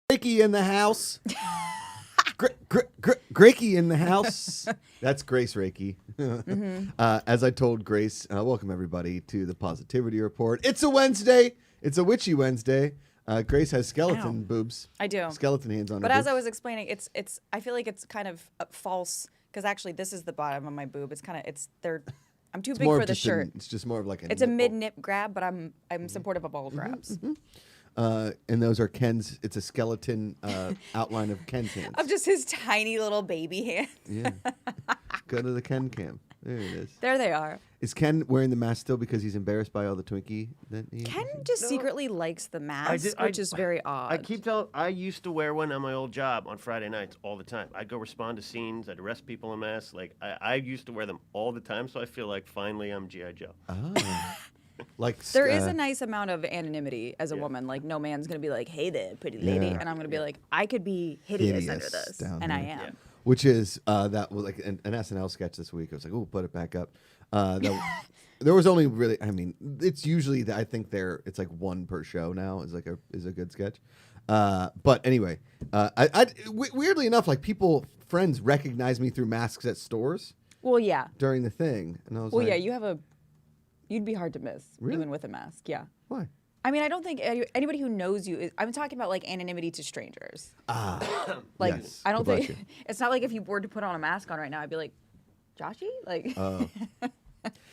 Gracie in the house. Gracie in the house. That's Grace Reiki. As I told Grace, welcome everybody to the Positivity Report. It's a Wednesday. It's a Witchy Wednesday. Grace has skeleton boobs. I do. Skeleton hands on her But as boobs. I was explaining, it's. I feel like it's kind of false because actually this is the bottom of my boob. It's kind of I'm too big for the shirt. It's just more of like a. It's a mid nip grab, but I'm supportive of all grabs. And those are Ken's. It's a skeleton outline of Ken's hands. Of just his tiny little baby hand. Yeah. Go to the Ken cam. There it is. There they are. Is Ken wearing the mask still because he's embarrassed by all the Twinkie that he Ken just secretly likes the mask, which is very odd. I used to wear one on my old job on Friday nights all the time. I'd go respond to scenes. I'd arrest people in masks. Like I used to wear them all the time. So I feel like finally I'm G.I. Joe. Oh. Like there is a nice amount of anonymity as a woman. Like no man's gonna be like, "Hey there, pretty lady," and I'm gonna be like, "I could be hideous under this," and I am. Yeah. Which is that was like an SNL sketch this week. I was like, "Oh, put it back up." There was only really. I mean, it's usually that I think it's like one per show now. Is a good sketch. But anyway, weirdly enough, like friends recognize me through masks at stores. Well, yeah. During the thing, and I was well, like, yeah, you'd be hard to miss, even with a mask. Yeah. Why? I mean, I don't think anybody who knows you. I'm talking about like anonymity to strangers. Like yes. I don't think it's not like if you were to put on a mask on right now, I'd be like, Joshy, like.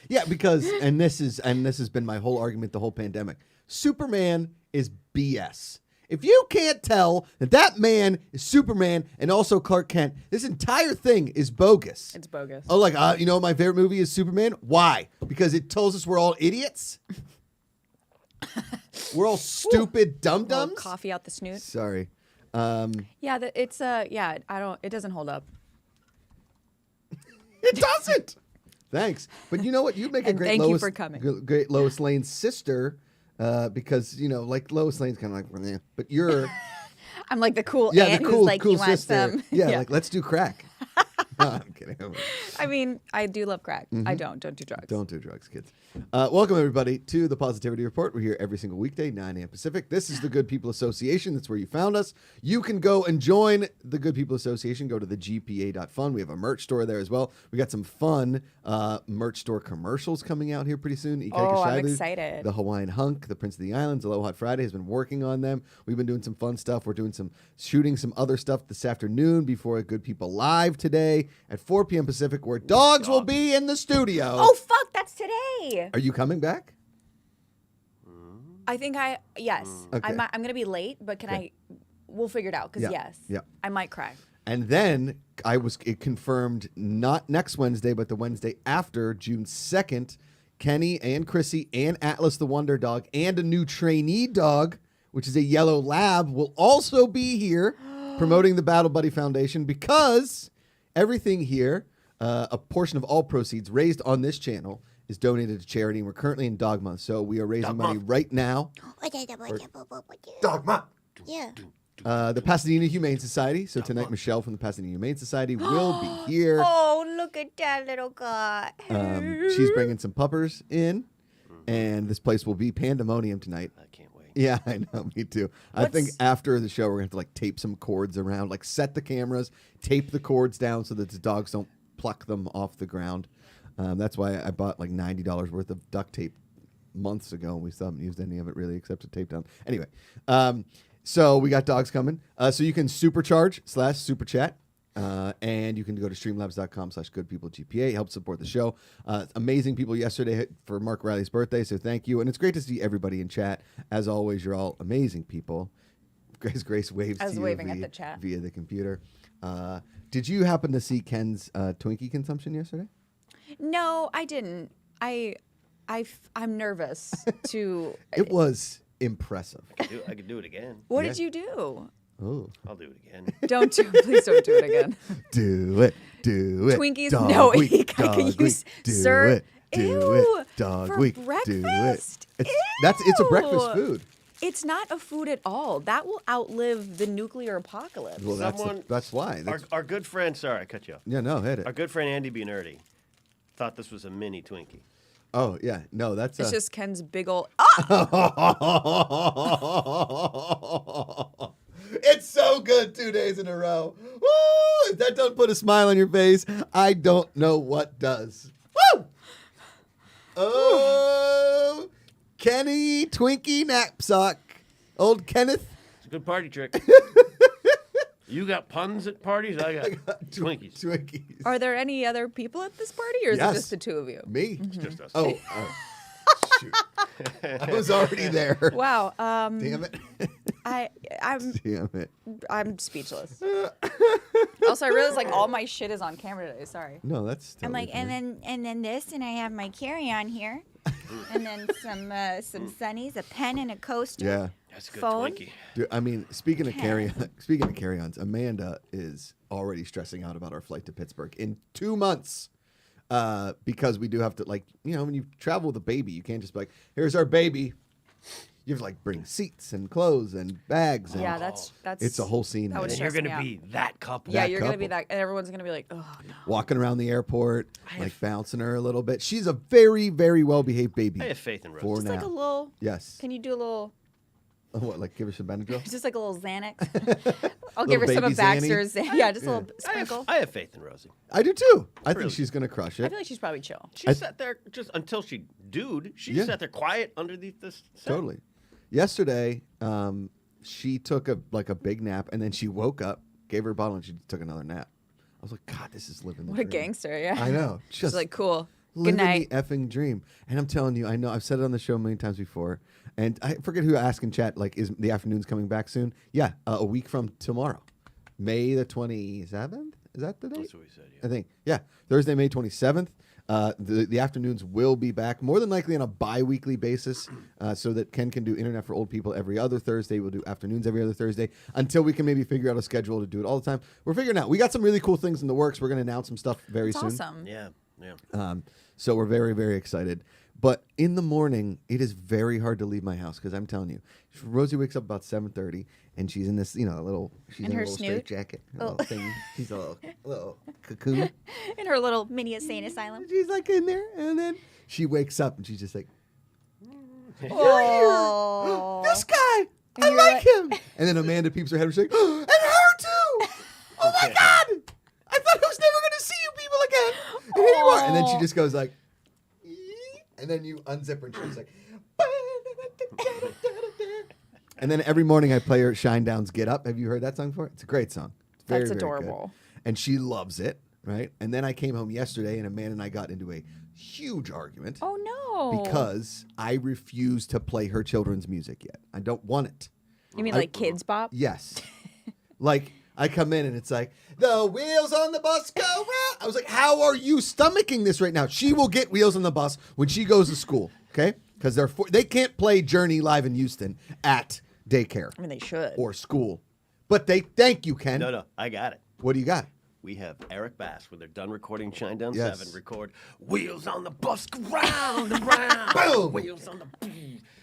Yeah, because and this has been my whole argument the whole pandemic. Superman is BS. If you can't tell that man is Superman and also Clark Kent, this entire thing is bogus. It's bogus. Oh, like my favorite movie is Superman. Why? Because it tells us we're all idiots. We're all stupid dum-dums. Coffee out the snoot. Sorry. Yeah, it's it doesn't hold up. It doesn't. Thanks. But you know what? You'd make a great thank you for coming. Great Lois Lane's sister, because like Lois Lane's kind of like, but you're. I'm like the cool aunt who's like, you want sister. some? Yeah, like let's do crack. No, I'm kidding. I mean, I do love crack. I don't do drugs. Don't do drugs, kids. Welcome, everybody, to the Positivity Report. We're here every single weekday, 9 a.m. Pacific. This is the Good People Association. That's where you found us. You can go and join the Good People Association. Go to the GPA.fun. We have a merch store there as well. We got some fun merch store commercials coming out here pretty soon. I'm excited. The Hawaiian Hunk, the Prince of the Islands, Aloha Friday has been working on them. We've been doing some fun stuff. We're doing shooting some other stuff this afternoon before Good People Live today at 4 p.m. Pacific, where dogs will be in the studio. Oh, fuck, that's today. Are you coming back? I think yes. Okay. I'm going to be late, but we'll figure it out, because yes. Yeah. I might cry. And then it confirmed not next Wednesday, but the Wednesday after, June 2nd, Kenny and Chrissy and Atlas the Wonder Dog and a new trainee dog, which is a yellow lab, will also be here promoting the Battle Buddy Foundation, because everything here, a portion of all proceeds raised on this channel is donated to charity, and we're currently in Dog Month, so we are raising money right now. Dog Month. Yeah. The Pasadena Humane Society. So tonight, Michelle from the Pasadena Humane Society will be here. Oh, look at that little guy. She's bringing some puppers in, and this place will be pandemonium tonight. I can't wait. Yeah, I know, me too. I think after the show, we're going to have to tape some cords around, set the cameras, tape the cords down so that the dogs don't pluck them off the ground. That's why I bought $90 worth of duct tape months ago, and we still haven't used any of it really except to tape down. Anyway, so we got dogs coming. So you can supercharge/super chat. And you can go to streamlabs.com/goodpeoplegpa. Help support the show. Amazing people yesterday for Mark Riley's birthday, so thank you. And it's great to see everybody in chat. As always, you're all amazing people. Grace waves to you waving at the chat via the computer. Did you happen to see Ken's Twinkie consumption yesterday? No, I didn't. I'm nervous to. It was impressive. I could do it again. What did you do? Oh, I'll do it again. Please don't do it again. Do it. Twinkies? Dog no, week, I can dog use week, sir. Do it. Dog for week. breakfast? Do it. It's a breakfast food. It's not a food at all. That will outlive the nuclear apocalypse. Well, that's why. Our good friend, sorry, I cut you off. Yeah, no, hit it. Our good friend Andy B. Nerdy thought this was a mini Twinkie. Oh, yeah. No, that's... It's just Ken's big old... It's so good 2 days in a row. Woo! If that don't put a smile on your face, I don't know what does. Woo! Oh, Kenny Twinkie Knapsack. Old Kenneth. It's a good party trick. You got puns at parties? I got Twinkies. Twinkies. Are there any other people at this party, or is Yes. it just the two of you? Me? It's just us. Oh, shoot. I was already there. Wow. Damn it. I'm Damn it. I'm speechless. Also, I realized like all my shit is on camera today. Sorry. No, that's totally I'm like, fine. and then this, and I have my carry-on here, and then some sunnies, a pen and a coaster. Yeah. That's a good phone? Twinkie. Dude, I mean, speaking of carry-ons, Amanda is already stressing out about our flight to Pittsburgh in 2 months. Because we do have to, like, when you travel with a baby, you can't just be like, here's our baby. You have to like bring seats and clothes and bags. And Yeah, that's it's a whole scene. that would man. And you're stress me gonna out. be that couple. Yeah, that you're gonna be couple. that, and everyone's gonna be like, oh no. Walking around the airport, like bouncing her a little bit. She's a very, very well-behaved baby. I have faith in Rose. For Just now. like a little. Yes. Can you do a little? What, like give her some Benadryl? Just like a little Xanax. I'll give her Little some of baby Xanny? Baxter's. Yeah, just a little I sprinkle. have faith in Rosie. I do too. I Really? think she's gonna crush I it. feel like she's probably chill. She sat there just until she She Yeah. sat there quiet underneath this set. Totally. Yesterday, she took a big nap and then she woke up, gave her a bottle, and she took another nap. I was like, God, this is living the What a dream. gangster, yeah. I know. She's Just like, cool. Good living night. the effing dream. And I'm telling you, I know I've said it on the show a million times before. And I forget who asked in chat, like, is the afternoon's coming back soon? Yeah, a week from tomorrow. May the 27th? Is that the date? That's what we said. I think. Yeah. Thursday, May 27th. The afternoons will be back, more than likely on a bi-weekly basis, so that Ken can do Internet for Old People every other Thursday. We'll do afternoons every other Thursday until we can maybe figure out a schedule to do it all the time. We're figuring out. We got some really cool things in the works. We're going to announce some stuff very It's soon. awesome. Yeah. Yeah. So we're very, very excited. But in the morning, it is very hard to leave my house because I'm telling you, Rosie wakes up about 7:30 and she's in this, she's in her a little straight snoot? jacket, a little thing. She's a little cocoon. In her little mini insane asylum. She's like in there, and then she wakes up and she's just like, Oh. "This guy, I you're like like- him." And then Amanda peeps her head and she's like, "Oh, and her too! Oh my God! I thought I was never gonna see you people again, and here you are." And then she just goes like, and then you unzip her and she's like, and then every morning I play her Shinedown's "Get Up." Have you heard that song before? It's a great song. It's very, That's very good. adorable. And she loves it, right? And then I came home yesterday and Amanda and I got into a huge argument. Oh no. Because I refuse to play her children's music yet. I don't want it. You mean like Kids Bop? Yes. Like, I come in and it's like, the wheels on the bus go round. I was like, how are you stomaching this right now? She will get wheels on the bus when she goes to school, okay? Because they can't play Journey live in Houston at daycare I mean, they should. or school. But thank you, Ken. No, I got it. What do you got? We have Eric Bass when they're done recording Shinedown Yes. 7. Record "Wheels on the Bus Go Round and Round." Boom. Wheels on the.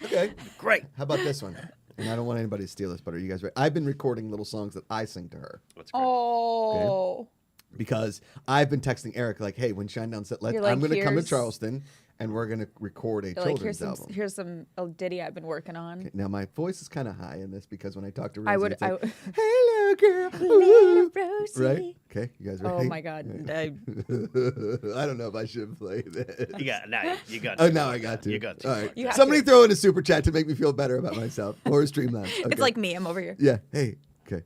Okay. Great. How about this one? And I don't want anybody to steal this, but are you guys ready? I've been recording little songs that I sing to her. That's great. Oh. Because I've been texting Eric like, hey, when Shinedown set, You're like, I'm going to come to here's- Charleston and we're going to record a You're like, children's album. here's some ditty I've been working on. Now my voice is kind of high in this because when I talk to Rosie, I would- it's like, I would- hello, girl. Little Ooh. Rosie. Right? Okay, you guys ready? Oh my God. I don't know if I should play this. You got you got. Oh, to. now I got to. You got to. All right. You have Somebody to. throw in a super chat to make me feel better about myself or a Streamlabs. Okay. It's like me. I'm over here. Yeah. Hey. Okay.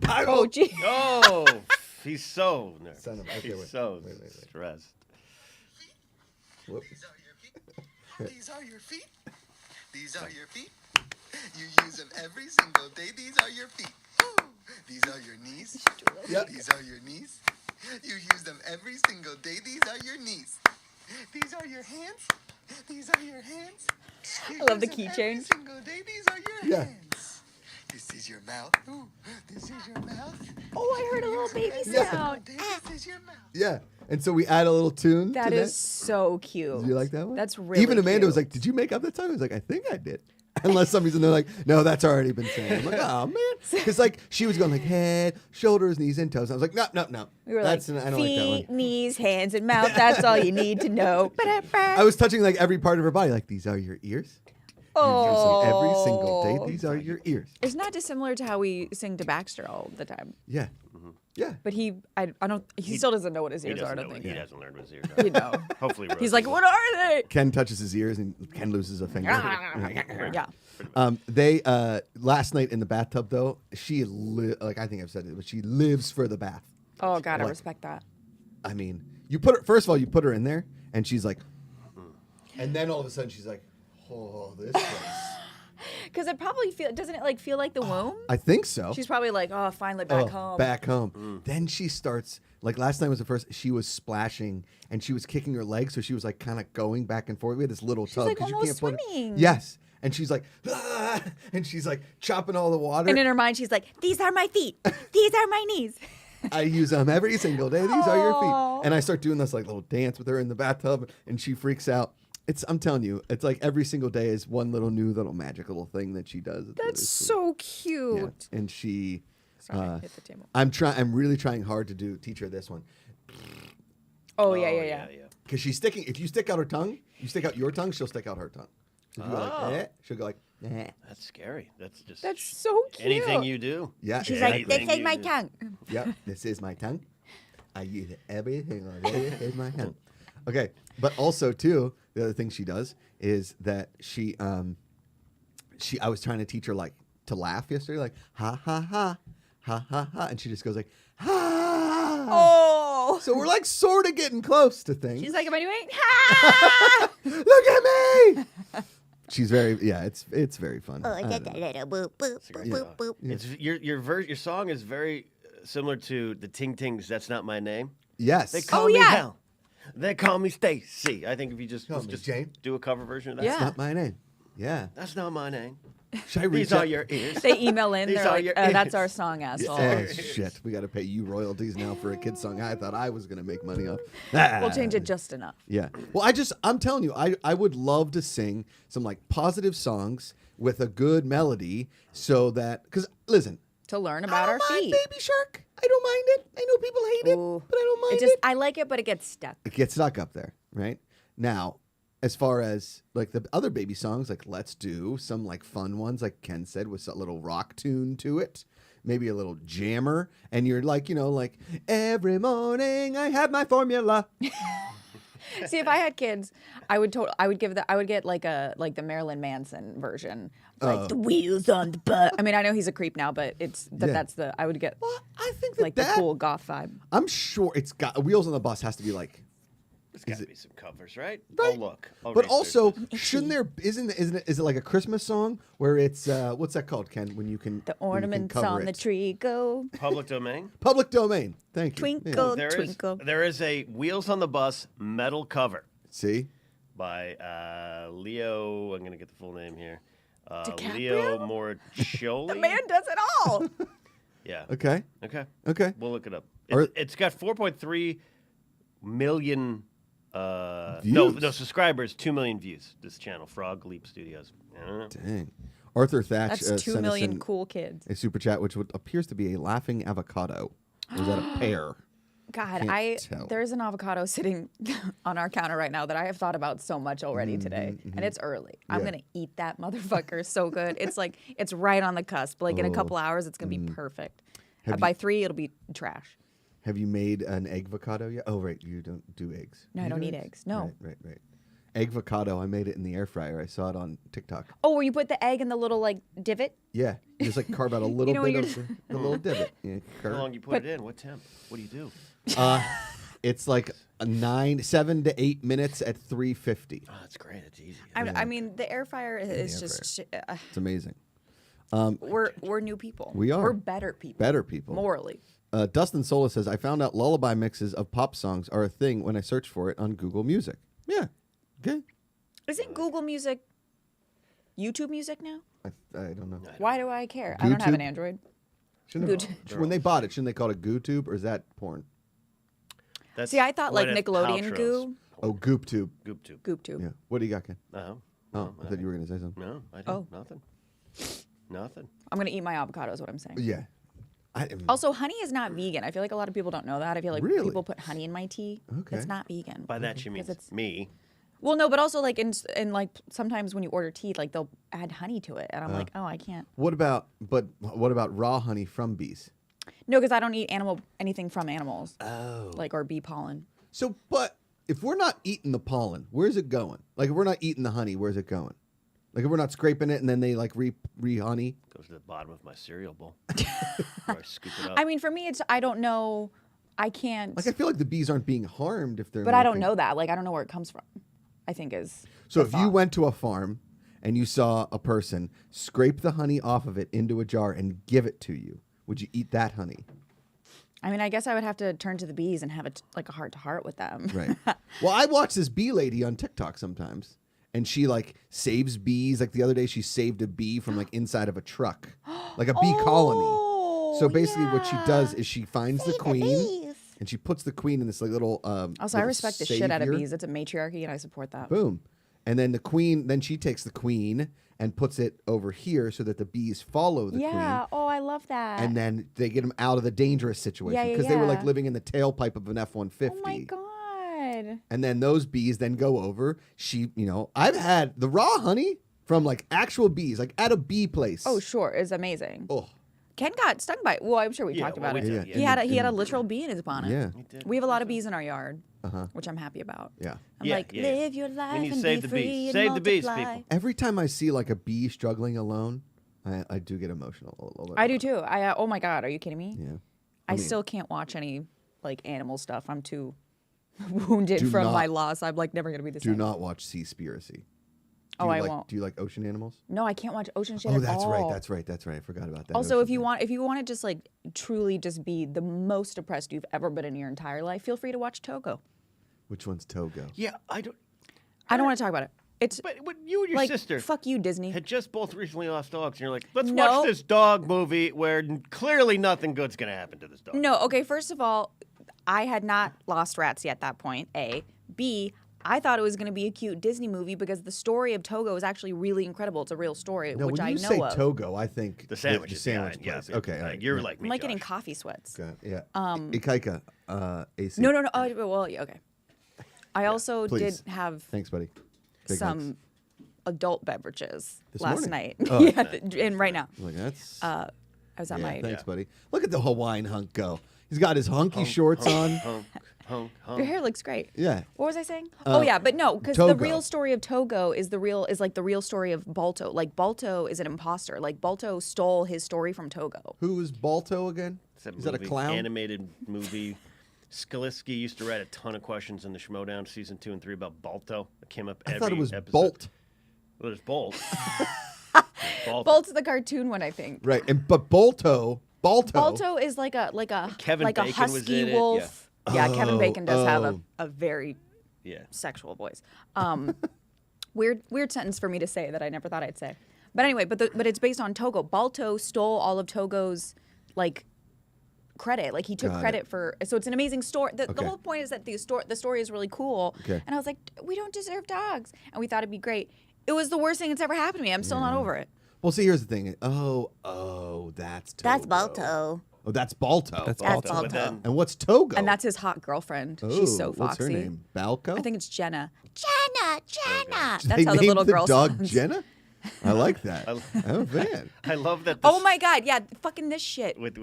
Oh, gee. Oh, he's so nervous. Son of- okay, He's wait. so Wait. stressed. Whoop. These are your feet. These are your feet. You use them every single day. These are your feet. Ooh. These are your knees. Yep. These are your knees. You use them every single day. These are your knees. These are your hands. These are your hands. You I love the use them keychain. Every single day. These are your Yeah. hands. This is your mouth. Ooh. This is your mouth. Oh, I heard a little baby Yeah. sound. This is your mouth. Yeah. And so we add a little tune That to is so cute. Do you like that one? That's really Even Amanda was cute. like, "Did you make up that song?" I was like, "I think I did." Unless some reason they're like, "No, that's already been sang." I'm like, "Oh man," because like she was going like head, shoulders, knees, and toes. I was like, "No." We were That's like, I don't like that feet, one. knees, hands, and mouth. That's all you need to know. I was touching like every part of her body. Like, these are your ears, Every single day, these are your ears. It's not dissimilar to how we sing to Baxter all the time. Yeah. Yeah. But I don't. He still doesn't know what his He ears are. I doesn't don't know. think. He hasn't learned what his ears You know. Hopefully, He's like, what are they? Ken touches his ears and Ken loses a finger. Yeah. They last night in the bathtub though, she like I think I've said it, but she lives for the bath. Oh God, I Like- respect that. I mean, you put her first of all, you put her in there, and she's like, and then all of a sudden she's like, oh, this place. Because it probably doesn't it feel like the womb? I think so. She's probably like, oh, finally back home. Back home. Then she starts like last time was the first. She was splashing and she was kicking her legs, so she was like kind of going back and forth. We had this little tub like 'cause you almost can't swimming. put. Yes, and she's like, ah, and she's like chopping all the water. And in her mind, she's like, These are my feet. These are my knees. I use them every single day. These are your Aw. feet. And I start doing this like little dance with her in the bathtub, and she freaks out. I'm telling you, it's like every single day is one little new little magic little thing that she does. It's really that's sweet. so Yeah. cute. And she, Sorry, hit the table. I'm really trying hard to teach her this one Oh, yeah. because she's sticking. If you stick out her tongue, you stick out your tongue, she'll stick out her tongue. So if you go like, eh, she'll go like, eh. That's scary. That's just That's so cute. anything you do. Yeah. She's exactly. like, this Anything is my you do. tongue. Yep, this is my tongue. I use it everything on it. This is my tongue. Okay, but also too, the other thing she does is that I was trying to teach her like to laugh yesterday, like ha ha ha, ha ha ha, and she just goes like ha. Oh. So we're like sort of getting close to things. She's like, am I doing? Look at me. She's very it's very fun. Oh, da, da, da, da, boop, boop, boop, boop, boop. It's your song is very similar to the Ting Tings. That's not my name. Yes. They call me Hell. They call me Stacy. I think if you just Call me Jane. do a cover version of that. Yeah. Not my name. Yeah. That's not my name. Should I reach These are out? your ears. They email in. These They're are like, your that's ears. our song, asshole. Oh shit! We got to pay you royalties now for a kid's song. I thought I was gonna make money off. We'll change it just enough. Yeah. Well, I'm telling you, I would love to sing some like positive songs with a good melody, so that because listen, To learn I about don't our mind feet. Baby Shark. I don't mind it. I know people hate it, Ooh. but I don't mind It it. just, I like it, but it gets stuck. It gets stuck up there, right? Now, as far as like the other baby songs, like let's do some like fun ones, like Ken said, with a little rock tune to it, maybe a little jammer, and you're like, like every morning I have my formula. See, if I had kids, I would get like the Marilyn Manson version, like the wheels on the bus. I mean, I know he's a creep now, but I would get Well, I think like the cool goth vibe. I'm sure it's got Wheels on the Bus has to be like. There's got to be some covers, right? Right. Oh, look. But also, shouldn't there? Is it like a Christmas song where it's what's that called, Ken? When you can The when you can ornaments cover on the it? tree go Public domain. Public domain. Thank you. twinkle, There is twinkle. there is a Wheels on the Bus metal cover See, by Leo. I'm gonna get the full name here. DiCaprio? Leo Morcioli. The man does it all. Yeah. okay, Okay. okay. We'll look it up. Or- It's got 4.3 million. No, Views? subscribers. 2 million views. This channel, Frog Leap Studios. Dang. Arthur Thatch That's sent 2 us million cool kids. a super chat, which appears to be a laughing avocado. Or is that a pear? God, Can't tell. there's an avocado sitting on our counter right now that I have thought about so much already Mm-hmm, today, and it's early. I'm Yeah. gonna eat that motherfucker so good. It's like it's right on the cusp. Like in a Oh, couple hours, it's gonna be perfect. Have By 3, it'll be trash. Have you made an egg avocado yet? Oh, right. You don't do eggs. No, You I don't do eat eggs. No. Right. Egg avocado. I made it in the air fryer. I saw it on TikTok. Oh, where you put the egg in the little like divot? Yeah. You just like carve out a little know, bit you're of the little divot. Yeah, How long you put it in? What temp? What do you do? It's like 7 to 8 minutes at 350. Oh, that's great. It's easy. I mean, the air fryer is air just. It's amazing. We're new people. We are. We're better people. Better people. Morally. Dustin Sola says, I found out lullaby mixes of pop songs are a thing when I searched for it on Google Music. Yeah. Okay. Isn't Google Music YouTube Music now? I don't know. Why do I care? I don't have an GooTube? Android. When they bought it, shouldn't they call it GooTube or is that porn? That's See, I thought like Gwyneth Nickelodeon Paltrow's goo. Oh, GoopTube. GoopTube. GoopTube. Yeah. What do you got, Ken? No. Oh, I thought you were going to say something. No, I Oh. don't. Nothing. I'm gonna eat my avocado is what I'm saying. Yeah. Also, honey is not vegan. I feel like a lot of people don't know that. I feel like Really? people put honey in my tea. Okay. It's not vegan. By that she means it's me. Well, no, but also like in like sometimes when you order tea, like they'll add honey to it, and I'm like, oh, I can't. What about raw honey from bees? No, because I don't eat anything from animals. Oh. Like or bee pollen. So, but if we're not eating the pollen, where's it going? Like if we're not eating the honey, where's it going? Like if we're not scraping it and then they like re-honey? Goes to the bottom of my cereal bowl. Or I scoop it up. I mean, for me, it's I don't know. I can't. Like I feel like the bees aren't being harmed if they're. But I don't know that. Like I don't know where it comes from. I think is. So the if you thought. went to a farm and you saw a person scrape the honey off of it into a jar and give it to you, would you eat that honey? I mean, I guess I would have to turn to the bees and have like a heart to heart with them. Right. Well, I watch this bee lady on TikTok sometimes, and she like saves bees. Like the other day, she saved a bee from like inside of a truck, like a bee colony. So basically, what she does is she finds the queen, and she puts the queen in this like little. Also, I little respect the shit out of savior. bees. It's a matriarchy, and I support that. Boom. And then the queen, then she takes the queen and puts it over here so that the bees follow the queen. Yeah. Oh, I love that. And then they get them out of the dangerous situation Yeah, because they were like yeah. living in the tailpipe of an F-150. Oh my god. And then those bees then go over. I've had the raw honey from like actual bees, like at a bee place. Oh, sure, it's amazing. Oh, Ken got stung by. Well, I'm sure we Yeah, talked well, about we it. did, He yeah. had a literal bee in his bonnet. yeah, We have a lot of bees in our yard, Uh-huh. which I'm happy about. yeah. I'm Yeah, like, yeah. live your life We need to and save be the free bees. and Save the bees, multiply. people. Every time I see like a bee struggling alone, I do get emotional a little bit. I do too. Oh my god, are you kidding me? Yeah. I mean- still can't watch any like animal stuff. I'm too wounded Do from not- my loss. I'm like never gonna be the Do same. not watch Seaspiracy. Oh, I won't. Do you like ocean animals? No, I can't watch ocean shit Oh, at that's all. right. That's right. That's right. I forgot about that. Also, ocean if you thing. want to just like truly just be the most depressed you've ever been in your entire life, feel free to watch Togo. Which one's Togo? Yeah, I don't. I don't want to talk about it. It's But you and your like sister fuck you, Disney. had just both recently lost dogs, and you're like, let's No. watch this dog movie where clearly nothing good's going to happen to this dog. No, okay, first of all, I had not lost rats yet at that point, A. B, I thought it was going to be a cute Disney movie because the story of Togo is actually really incredible. It's a real story, No, which when I you know say of. Togo, I think The sandwich The is sandwich behind, place. yeah. Okay, all right. You're yeah. like me, I'm like getting Josh. coffee sweats. Got it, yeah. Ikaika, AC. No. Oh, well, yeah, okay. I also please. did have Thanks, buddy. Big some hugs. adult beverages This last morning? night. Oh. Yeah, and right now. Like that's. I was at my. Thanks, buddy. Look at the Hawaiian hunk go. He's got his hunky shorts on. Honk, honk, honk. Your hair looks great. Yeah. What was I saying? Oh yeah, but no, because the Togo. real story of Togo is like the real story of Balto. Like Balto is an imposter. Like Balto stole his story from Togo. Who is Balto again? It's Is that a movie, clown? Animated movie. Skalisky used to write a ton of questions in the Schmodown season 2 and 3 about Balto. It came up I every thought it was episode. Bolt. Well, there's Bolt. Balto. Bolt's the cartoon one, I think. Right, but Balto. Balto is like a Kevin like a Bacon was husky in it, wolf. Yeah, Kevin Bacon does have oh. a very Yeah. sexual voice. Weird sentence for me to say that I never thought I'd say. But anyway, but it's based on Togo. Balto stole all of Togo's like credit. Like he took Got credit for. So it's an amazing story. The Okay. whole point is that the story is really cool. Okay. And I was like, we don't deserve dogs, and we thought it'd be great. It was the worst thing that's ever happened to me. I'm still not over it. Well, see, here's the thing. Oh, that's Togo. That's Balto. Oh, that's Balto. That's That's Balto. But then And what's Togo? And that's his hot girlfriend. Oh, She's so foxy. What's her name? Balco? I think it's Jenna. Jenna. That's They how the named little the girl dog sounds. Jenna? I like that. I'm a fan. I love that. This, Oh my god, yeah, fucking this shit. With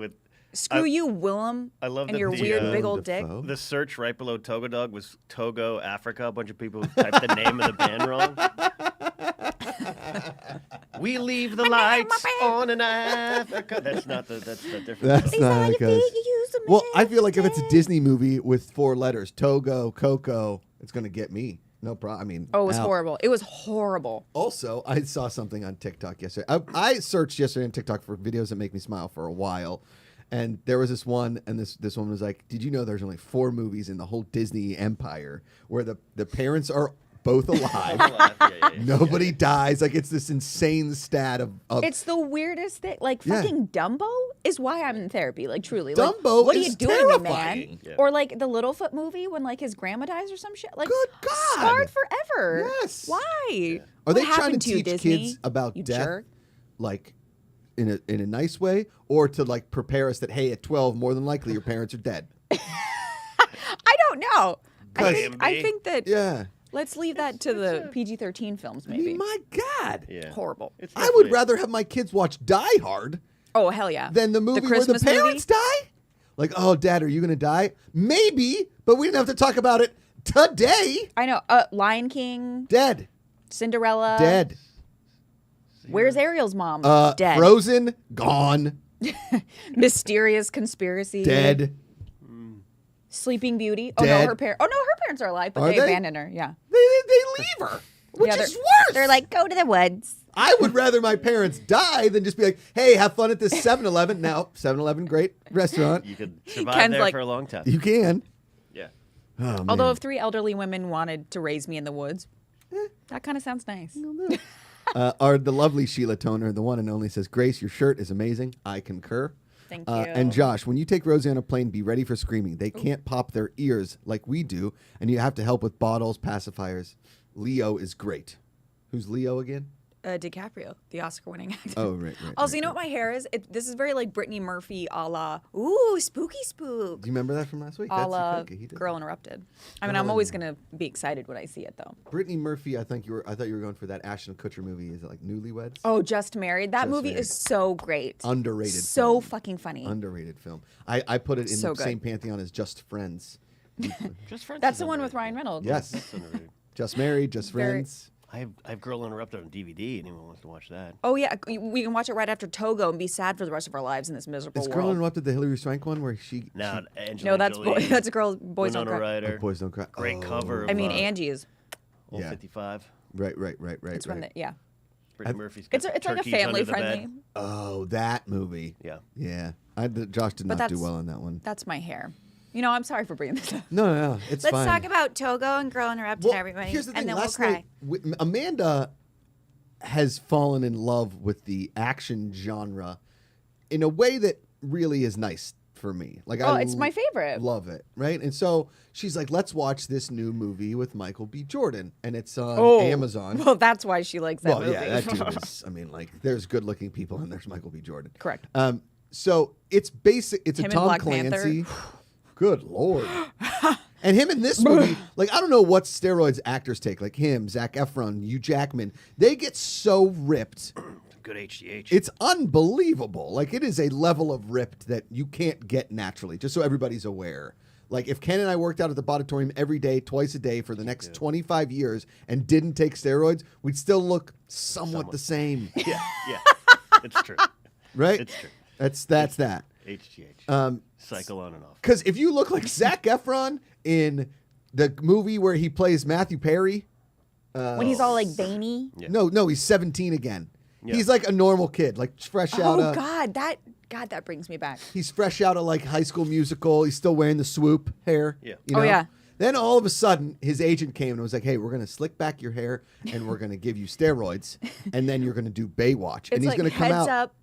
Screw you, Willem. I love and that your the, weird uh, big old dick. Dafoe. the search right below Togo Dog was Togo Africa. A bunch of people typed the name of the band wrong. We leave the lights on in Africa. That's not the. That's the different. That's song. not you because. think you use them Well, I feel like if it's a every Disney movie with 4 letters, Togo, Coco, it's gonna get me. No problem. I mean, Oh, it was out. horrible. It was horrible. Also, I saw something on TikTok yesterday. I searched yesterday on TikTok for videos that make me smile for a while. And there was this one, and this woman was like, did you know there's only 4 movies in the whole Disney empire where the parents are both alive? Yeah. Nobody dies. Like, it's this insane stat of It's the weirdest thing. Like Yeah. fucking Dumbo is why I'm in therapy. Like truly. Dumbo like, what are is you doing to me, man? terrifying. Yeah. Or like the Littlefoot movie when like his grandma dies or some shit. Like Good God. scarred forever. Yes. Why? Are What they trying to happened you, teach Disney? kids about You death, jerk? like in a nice way, or to like prepare us that hey, at 12, more than likely your parents are dead? I don't know. I think Could be. that Yeah. Let's leave that to the PG-13 films, maybe. My God. Yeah. Horrible. It's I would definitely- rather have my kids watch Die Hard Oh, hell yeah. than the movie where the Christmas movie? parents die. Like, oh, Dad, are you going to die? Maybe, but we didn't have to talk about it today. I know. Lion King, Dead. Cinderella. Dead. Where's Ariel's mom? Dead. Frozen. Gone. Mysterious Conspiracy. Dead. Sleeping Beauty. Oh, Dead. no, her parents are alive, but Are they they? abandoned her. Yeah. They leave her, which Yeah, is worse. They're like, go to the woods. I would rather my parents die than just be like, hey, have fun at this 7-Eleven. Now, 7-Eleven, great restaurant. You could survive Ken's there like- for a long time. You can. Yeah. Oh, Although man. if 3 elderly women wanted to raise me in the woods, that kind of sounds nice. The lovely Sheila Toner, the one and only, says, Grace, your shirt is amazing. I concur. Thank you. And Josh, when you take Rosie on a plane, be ready for screaming. They can't pop their ears like we do, and you have to help with bottles, pacifiers. Leo is great. Who's Leo again? DiCaprio, the Oscar-winning actor. Oh, right. Also, you know what my hair is? This is very like Brittany Murphy, a la ooh, spooky spook, Do you remember that from last week? a la okay, he did Girl that. Interrupted. I mean, I'm always gonna be excited when I see it, though. Brittany Murphy, I thought you were going for that Ashton Kutcher movie. Is it like Newlyweds? Oh, Just Married. That Just movie Married. is so great. Underrated. So film. fucking funny. Underrated film. I put it in So the good. same pantheon as Just Friends. Just Friends. That's is the one with underrated. Ryan Reynolds. Yes. That's underrated. Just Married, Just Very- Friends. I have Girl Interrupted on DVD. Anyone wants to watch that? Oh yeah, we can watch it right after Togo and be sad for the rest of our lives in this miserable Is world. Girl Interrupted the Hilary Swank one where she... No, she Angelina No, Jolie, that's a girl. Boys don't Winona cry. Ryder. Boys Don't Cry. Great Oh, cover. Of, I mean, Angie is. Old Yeah. 55. Right. It's from the yeah. Brittany Murphy's. It's got it's like a turkeys under family the bed. friendly. Oh, that movie. Yeah. Yeah. Josh did But not do that's- well on that one. That's my hair. You know, I'm sorry for bringing this up. No. It's Let's fine. talk about Togo and Girl Interrupted, Well, everybody. here's the thing. And then Last we'll cry. night, Amanda has fallen in love with the action genre in a way that really is nice for me. Like, Oh, it's my favorite. Love it, right? And so she's like, "Let's watch this new movie with Michael B. Jordan," and it's on Amazon. Well, that's why she likes that movie. yeah, that dude is. I mean, like, there's good-looking people, and there's Michael B. Jordan. Correct. So it's basic. It's Him a and Tom Black Clancy. Panther. Good Lord. And him in this movie, like, I don't know what steroids actors take, like him, Zac Efron, Hugh Jackman. They get so ripped. Good HGH. It's unbelievable. Like, it is a level of ripped that you can't get naturally, just so everybody's aware. Like, if Ken and I worked out at the Bodatorium every day, twice a day for the next 25 years and didn't take steroids, we'd still look somewhat the same. yeah. It's true. Right? It's true. That's that. HGH. Cycle on and off. Because if you look like Zac Efron in the movie where he plays Matthew Perry, When he's all like veiny. Yeah. no, he's 17 again. Yeah. He's like a normal kid, like fresh out Oh of. God, that brings me back. He's fresh out of like High School Musical. He's still wearing the swoop hair. Yeah. You Oh, know? yeah. Then all of a sudden, his agent came and was like, "Hey, we're gonna slick back your hair and we're gonna give you steroids, and then you're gonna do Baywatch, and It's he's like gonna come heads out." up,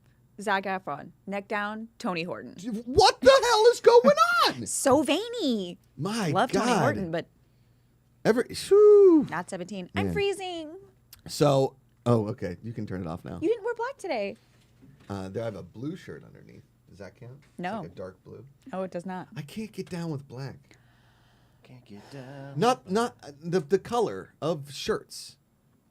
Zac Efron, neck down, Tony Horton. What the hell is going on? So veiny. My Love God. Tony Horton, but Shoo. Not 17. Man. I'm freezing. So, okay, you can turn it off now. you didn't wear black today. There I have a blue shirt underneath. Does that count? It's No. like a dark blue. Oh, it does not. I can't get down with black. Can't get down. Not the color of shirts,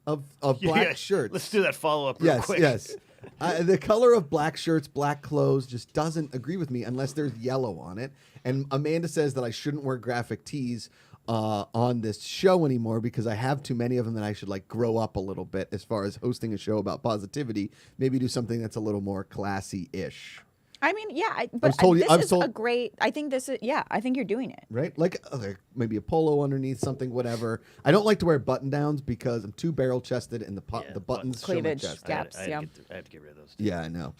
of black shirts. Let's do that follow up real Yes, quick. yes. The color of black shirts, black clothes just doesn't agree with me unless there's yellow on it. And Amanda says that I shouldn't wear graphic tees on this show anymore because I have too many of them that I should like grow up a little bit as far as hosting a show about positivity. Maybe do something that's a little more classy-ish. I mean, yeah, was but told- this I was is told- a great. I think this is. Yeah, I think you're doing it. Right? Like maybe a polo underneath something, whatever. I don't like to wear button downs because I'm too barrel chested and the Yeah, buttons show my Cleavage. chest. Yeah. Gaps, I yeah. had to get rid of those. Too. Yeah, I know.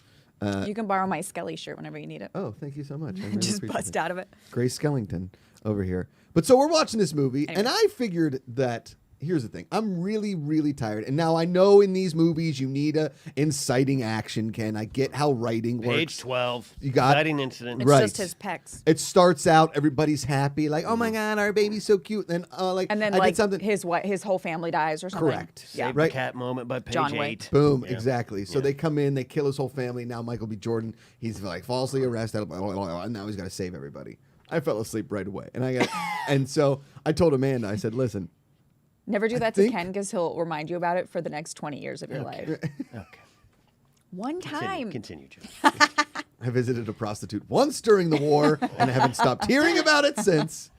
You can borrow my Skelly shirt whenever you need it. Oh, thank you so much. I really Just appreciate bust it. out of it. Grace Skellington over here. But so we're watching this movie, and I figured that here's the thing. I'm really, really tired. And now I know in these movies you need a inciting action, Ken. I get how writing works. Page 12. You got- Exciting incident. It's Right. just his pecs. It starts out, everybody's happy, like, oh my God, our baby's so cute. Then, like, And then I like did something. his whole family dies or something. Correct. Yeah. Save Right. the cat moment by page John 8. Wick. Boom, Yeah. exactly. So they come in, they kill his whole family. Now Michael B. Jordan, he's like falsely arrested, blah, blah, blah, blah, and now he's got to save everybody. I fell asleep right away, and so I told Amanda, I said, "Listen, Never do I that to think- Ken because he'll remind you about it for the next 20 years of your life. Okay. One time. Continue, Joe. I visited a prostitute once during the war, and I haven't stopped hearing about it since.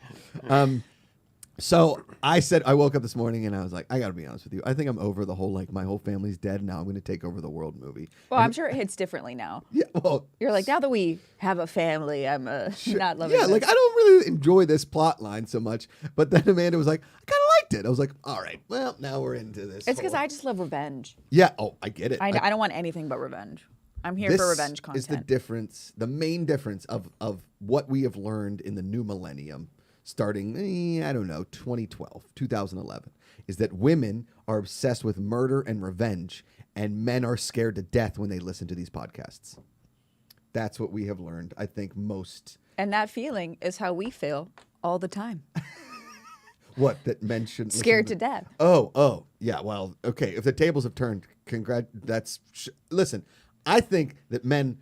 So I said, I woke up this morning and I was like, I got to be honest with you. I think I'm over the whole, like, my whole family's dead. Now I'm going to take over the world movie. Well, And I'm sure it hits differently now. Yeah, well, You're like, now that we have a family, I'm not loving yeah, this. like I don't really enjoy this plot line so much. But then Amanda was like, I kind of liked it. I was like, all right, well, now we're into this. It's because whole- I just love revenge. Yeah, oh, I get it. I don't want anything but revenge. I'm here for revenge content. This is the difference, the main difference of what we have learned in the new millennium, starting, I don't know, 2011, is that women are obsessed with murder and revenge, and men are scared to death when they listen to these podcasts. That's what we have learned, I think, most. And that feeling is how we feel all the time. What, that men shouldn't Scared listen to death. Oh, yeah, well, okay, if the tables have turned, listen, I think that men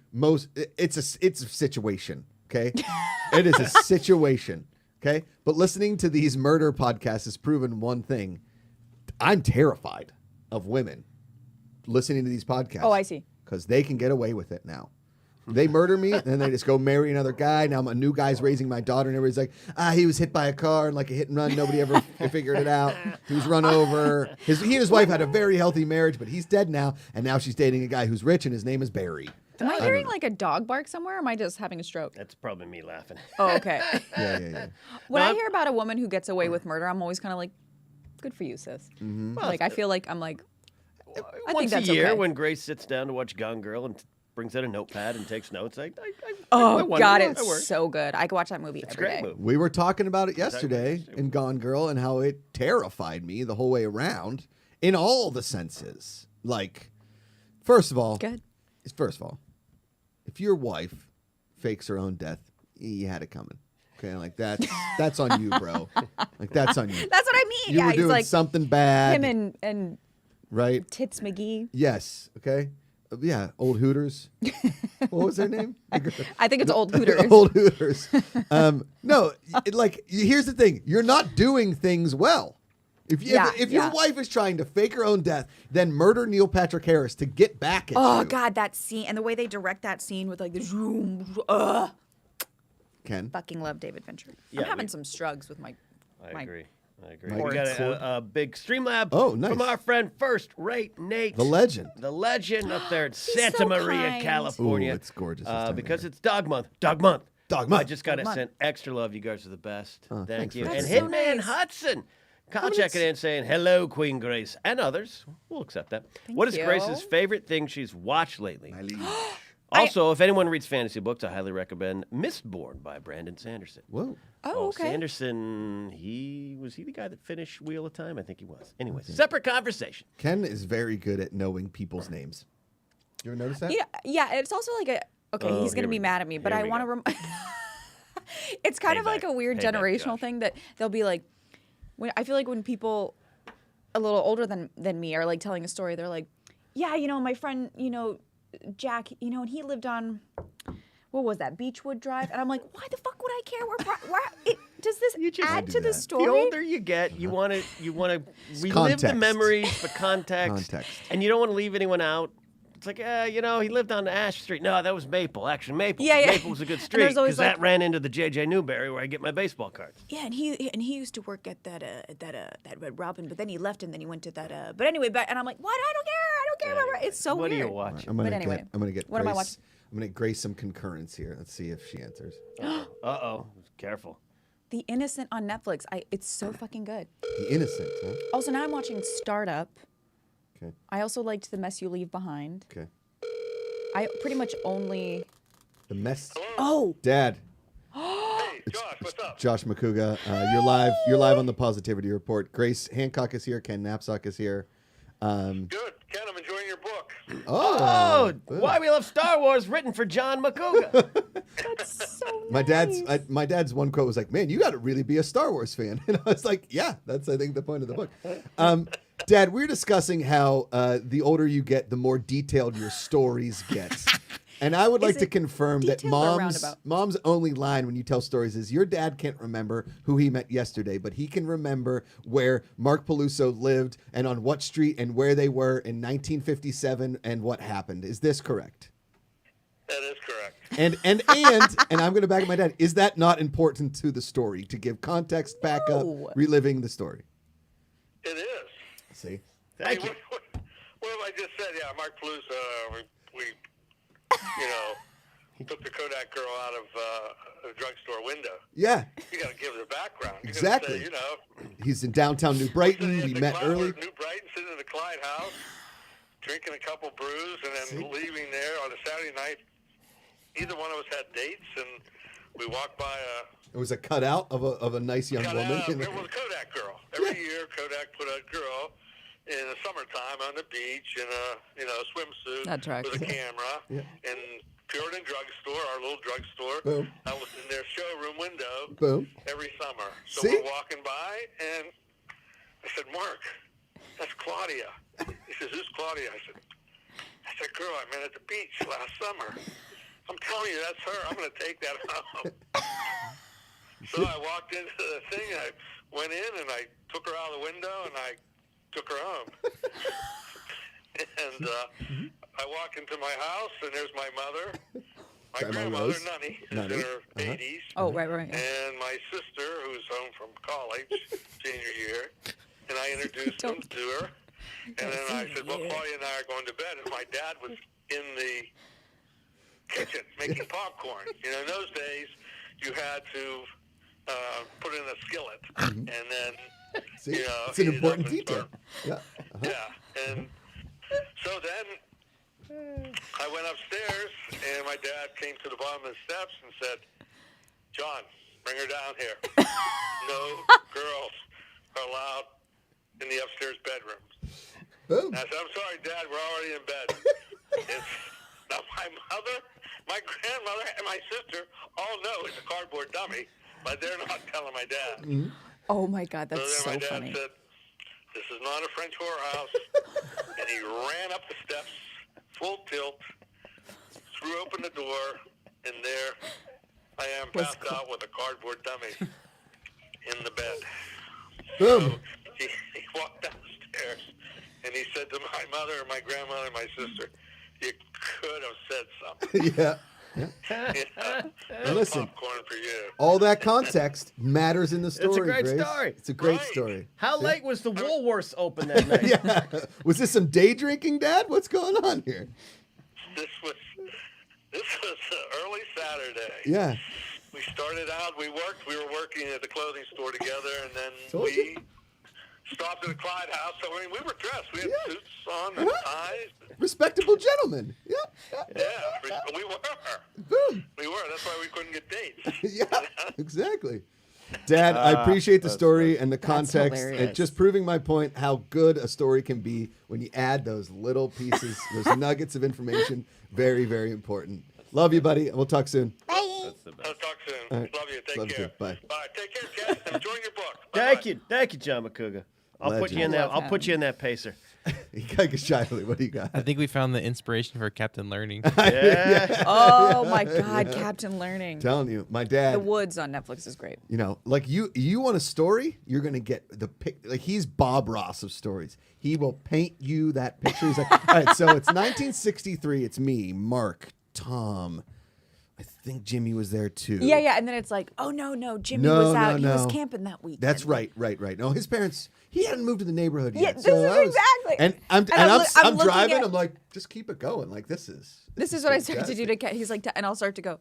it's a situation, okay? It is a situation, okay? But listening to these murder podcasts has proven one thing. I'm terrified of women listening to these podcasts. Oh, I see. Because they can get away with it now. They murder me, and then they just go marry another guy. Now a new guy's raising my daughter, and everybody's like, he was hit by a car and like a hit and run. Nobody ever figured it out. He was run over. He and his wife had a very healthy marriage, but he's dead now, and now she's dating a guy who's rich, and his name is Barry. Am I hearing like a dog bark somewhere, or am I just having a stroke? That's probably me laughing. Oh, okay. Yeah. When No, I hear about a woman who gets away with murder, I'm always kind of like, good for you, sis. Mm-hmm. Like, I feel like I'm like, I Once think that's a year, okay. when Grace sits down to watch Gone Girl and brings out a notepad and takes notes, I oh, wonder, God, I it's work. so good. I could watch that movie It's a every great day. movie. We were talking about it yesterday Exactly. in Gone Girl and how it terrified me the whole way around in all the senses. Like, first of all, Good. if your wife fakes her own death, you had it coming. Okay, like that's on you, bro. Like that's on you. That's what I mean. You Yeah, were he's doing like something bad, him and right? Tits McGee. Yes. Okay. Yeah. Old Hooters. What was their name? I think it's Old Hooters. Old Hooters. No, here's the thing: you're not doing things well. If your wife is trying to fake her own death, then murder Neil Patrick Harris to get back at you. Oh, God, that scene. And the way they direct that scene with like the zoom. Ken. Fucking love David Fincher. Yeah, I'm having some strugs with my. I agree. Mike We got Ford. a big Streamlab Oh, nice. from our friend First Rate Nate. The legend. The legend up there in He's Santa so Maria, kind. California. Ooh, it's gorgeous this time of because year. it's Dog Month. Dog Month. Dog Month. I just got to Dog send extra love. You guys are the best. Oh, Thank thanks, you. First And Rate. Hitman That's so nice. Hudson. Kyle checking in saying, hello, Queen Grace, and others. We'll accept that. What is you. Grace's favorite thing she's watched lately? My liege. Also, if anyone reads fantasy books, I highly recommend Mistborn by Brandon Sanderson. Whoa. Oh, okay. Sanderson, was he the guy that finished Wheel of Time? I think he was. Anyways, separate conversation. Ken is very good at knowing people's names. You ever notice that? Yeah. It's also like a. Okay, Oh, he's here gonna we be go. mad at me, but Here I we want to. go. It's kind of like a weird Payback, generational Josh. thing that they'll be like. I feel like when people a little older than me are like telling a story, they're like, yeah, my friend, Jack, and he lived on, what was that, Beechwood Drive? And I'm like, why the fuck would I care? Does this add do to the that. story? The older you get, you want to relive the Context. memories, the context, Context. and you don't want to leave anyone out. It's like, he lived on Ash Street. No, that was Maple. Actually, Maple. Yeah. Maple was a good And street there's always because that like- ran into the J.J. Newberry where I get my baseball cards. Yeah, and he used to work at that Red Robin, but then he left and then he went to that. But anyway, and I'm like, what? I don't care. About it's so What weird. are you watching? I'm gonna But anyway, get. I'm gonna get. what am I Grace, watching? I'm gonna grace some concurrence here. Let's see if she answers. Uh-oh. Careful. The Innocent on Netflix. It's so fucking good. The Innocent. Huh? Also, now I'm watching Startup. Okay. I also liked The Mess You Leave Behind. Okay. I pretty much only. The mess. Oh, Dad. Hey, Josh, what's up? Josh Macuga. You're live on the Positivity Report. Grace Hancock is here. Ken Knapsack is here. Good. Ken, I'm enjoying your book. Oh, Why We Love Star Wars, written for John Macuga. that's so My nice. my dad's one quote was like, "Man, you got to really be a Star Wars fan." And I was like, "Yeah, that's I think the point of the book." Dad, we're discussing how the older you get, the more detailed your stories get. And I would like to it confirm that detailed or mom's roundabout? only line when you tell stories is your dad can't remember who he met yesterday, but he can remember where Mark Peluso lived and on what street and where they were in 1957 and what happened. Is this correct? That is correct. And I'm going to back up my dad. Is that not important to the story to give context, backup, No. reliving the story? It is. See, Thank you. What have I just said? Yeah, Mark Peluso, we took the Kodak girl out of a drugstore window. yeah, You got to give the background. You Exactly. Gotta say, he's in downtown New Brighton. sitting We at the met Clyde- early. New Brighton, sitting in the Clyde house, drinking a couple brews, and then leaving there on a Saturday night. Either one of us had dates, and we walked by It was a cutout of a nice young woman. It was a Kodak girl. Every year, Kodak put a girl in the summertime on the beach in a swimsuit That tracks. with a camera in Puritan Drugstore, our little drugstore. Boom. I was in their showroom window Boom. every summer. So See? we're walking by, and I said, "Mark, that's Claudia." He says, "Who's Claudia?" I said, "That's that girl I met at the beach last summer. I'm telling you, that's her. I'm going to take that home." So I walked into the thing, I went in, and I took her out of the window, and I took her home. And I walk into my house, and there's my mother, my Grandma grandmother, Rose. Nunny, who's Nunny. in her 80s, Oh, right. Yeah. and my sister, who's home from college, senior year. And I introduced them to her. And then I said, "Well, Claudia and I are going to bed." And my dad was in the kitchen making popcorn. You know, in those days, you had to put in a skillet, and then See, you know, it's an heat it up important and detail. start- Yeah. Yeah, and so then I went upstairs, and my dad came to the bottom of the steps and said, "John, bring her down here. No girls are allowed in the upstairs bedroom." Boom. I said, "I'm sorry, Dad, we're already in bed." Now, my mother, my grandmother, and my sister all know it's a cardboard dummy, but they're not telling my dad. Oh my God, that's So so then my dad funny. said, "This is not a French whorehouse." And he ran up the steps, full tilt, threw open the door, and there I am passed out with a cardboard dummy in the bed. Boom. He walked downstairs, and he said to my mother, my grandmother, and my sister, "You could have said something." Yeah. Yeah. Now listen. Popcorn for you. All that context matters in the story. It's a great Grace. story. It's a great Right. story. How late was the Woolworths open that night? Yeah. Was this some day drinking, Dad? What's going on here? This was early Saturday. Yeah. We started out. We were working at the clothing store together, and then Told we you. stopped at the Clyde house. So I mean, we were dressed. We had Yeah. suits on and Uh-huh. ties. Respectable gentlemen. Yeah. Yeah, we were. Boom. We were. That's why we couldn't get dates. Yeah. Exactly. Dad, I appreciate the story and the context and hilarious. just proving my point how good a story can be when you add those little pieces, those nuggets of information. Very, very important. Love you, buddy. We'll talk soon. Bye. That's the best. I'll talk soon. All right. Love you. Take Love you care. too. Bye. Bye. Take care, Ken. I'm enjoying your book. Thank Bye-bye. you, John Macuga. I'll put you Legend. in that. Love I'll put him. you in that pacer. You gotta get shyly. What do you got? I think we found the inspiration for Captain Learning. Yeah. Oh my God, Captain Learning. Telling you, my dad. The Woods on Netflix is great. You know, like you want a story, you're gonna get the pic. Like he's Bob Ross of stories. He will paint you that picture. He's like, all right, so it's 1963. It's me, Mark, Tom. I think Jimmy was there too. Yeah, and then it's like, oh no, Jimmy No, was out. no, He was no. camping that weekend. That's right. No, his parents. He hadn't moved to the neighborhood Yeah, yet. this so is I was- exactly- And I'm I'm looking driving. at- I'm like, just keep it going. Like this is This is what I start to do fantastic. to Ken. He's like, and I'll start to go.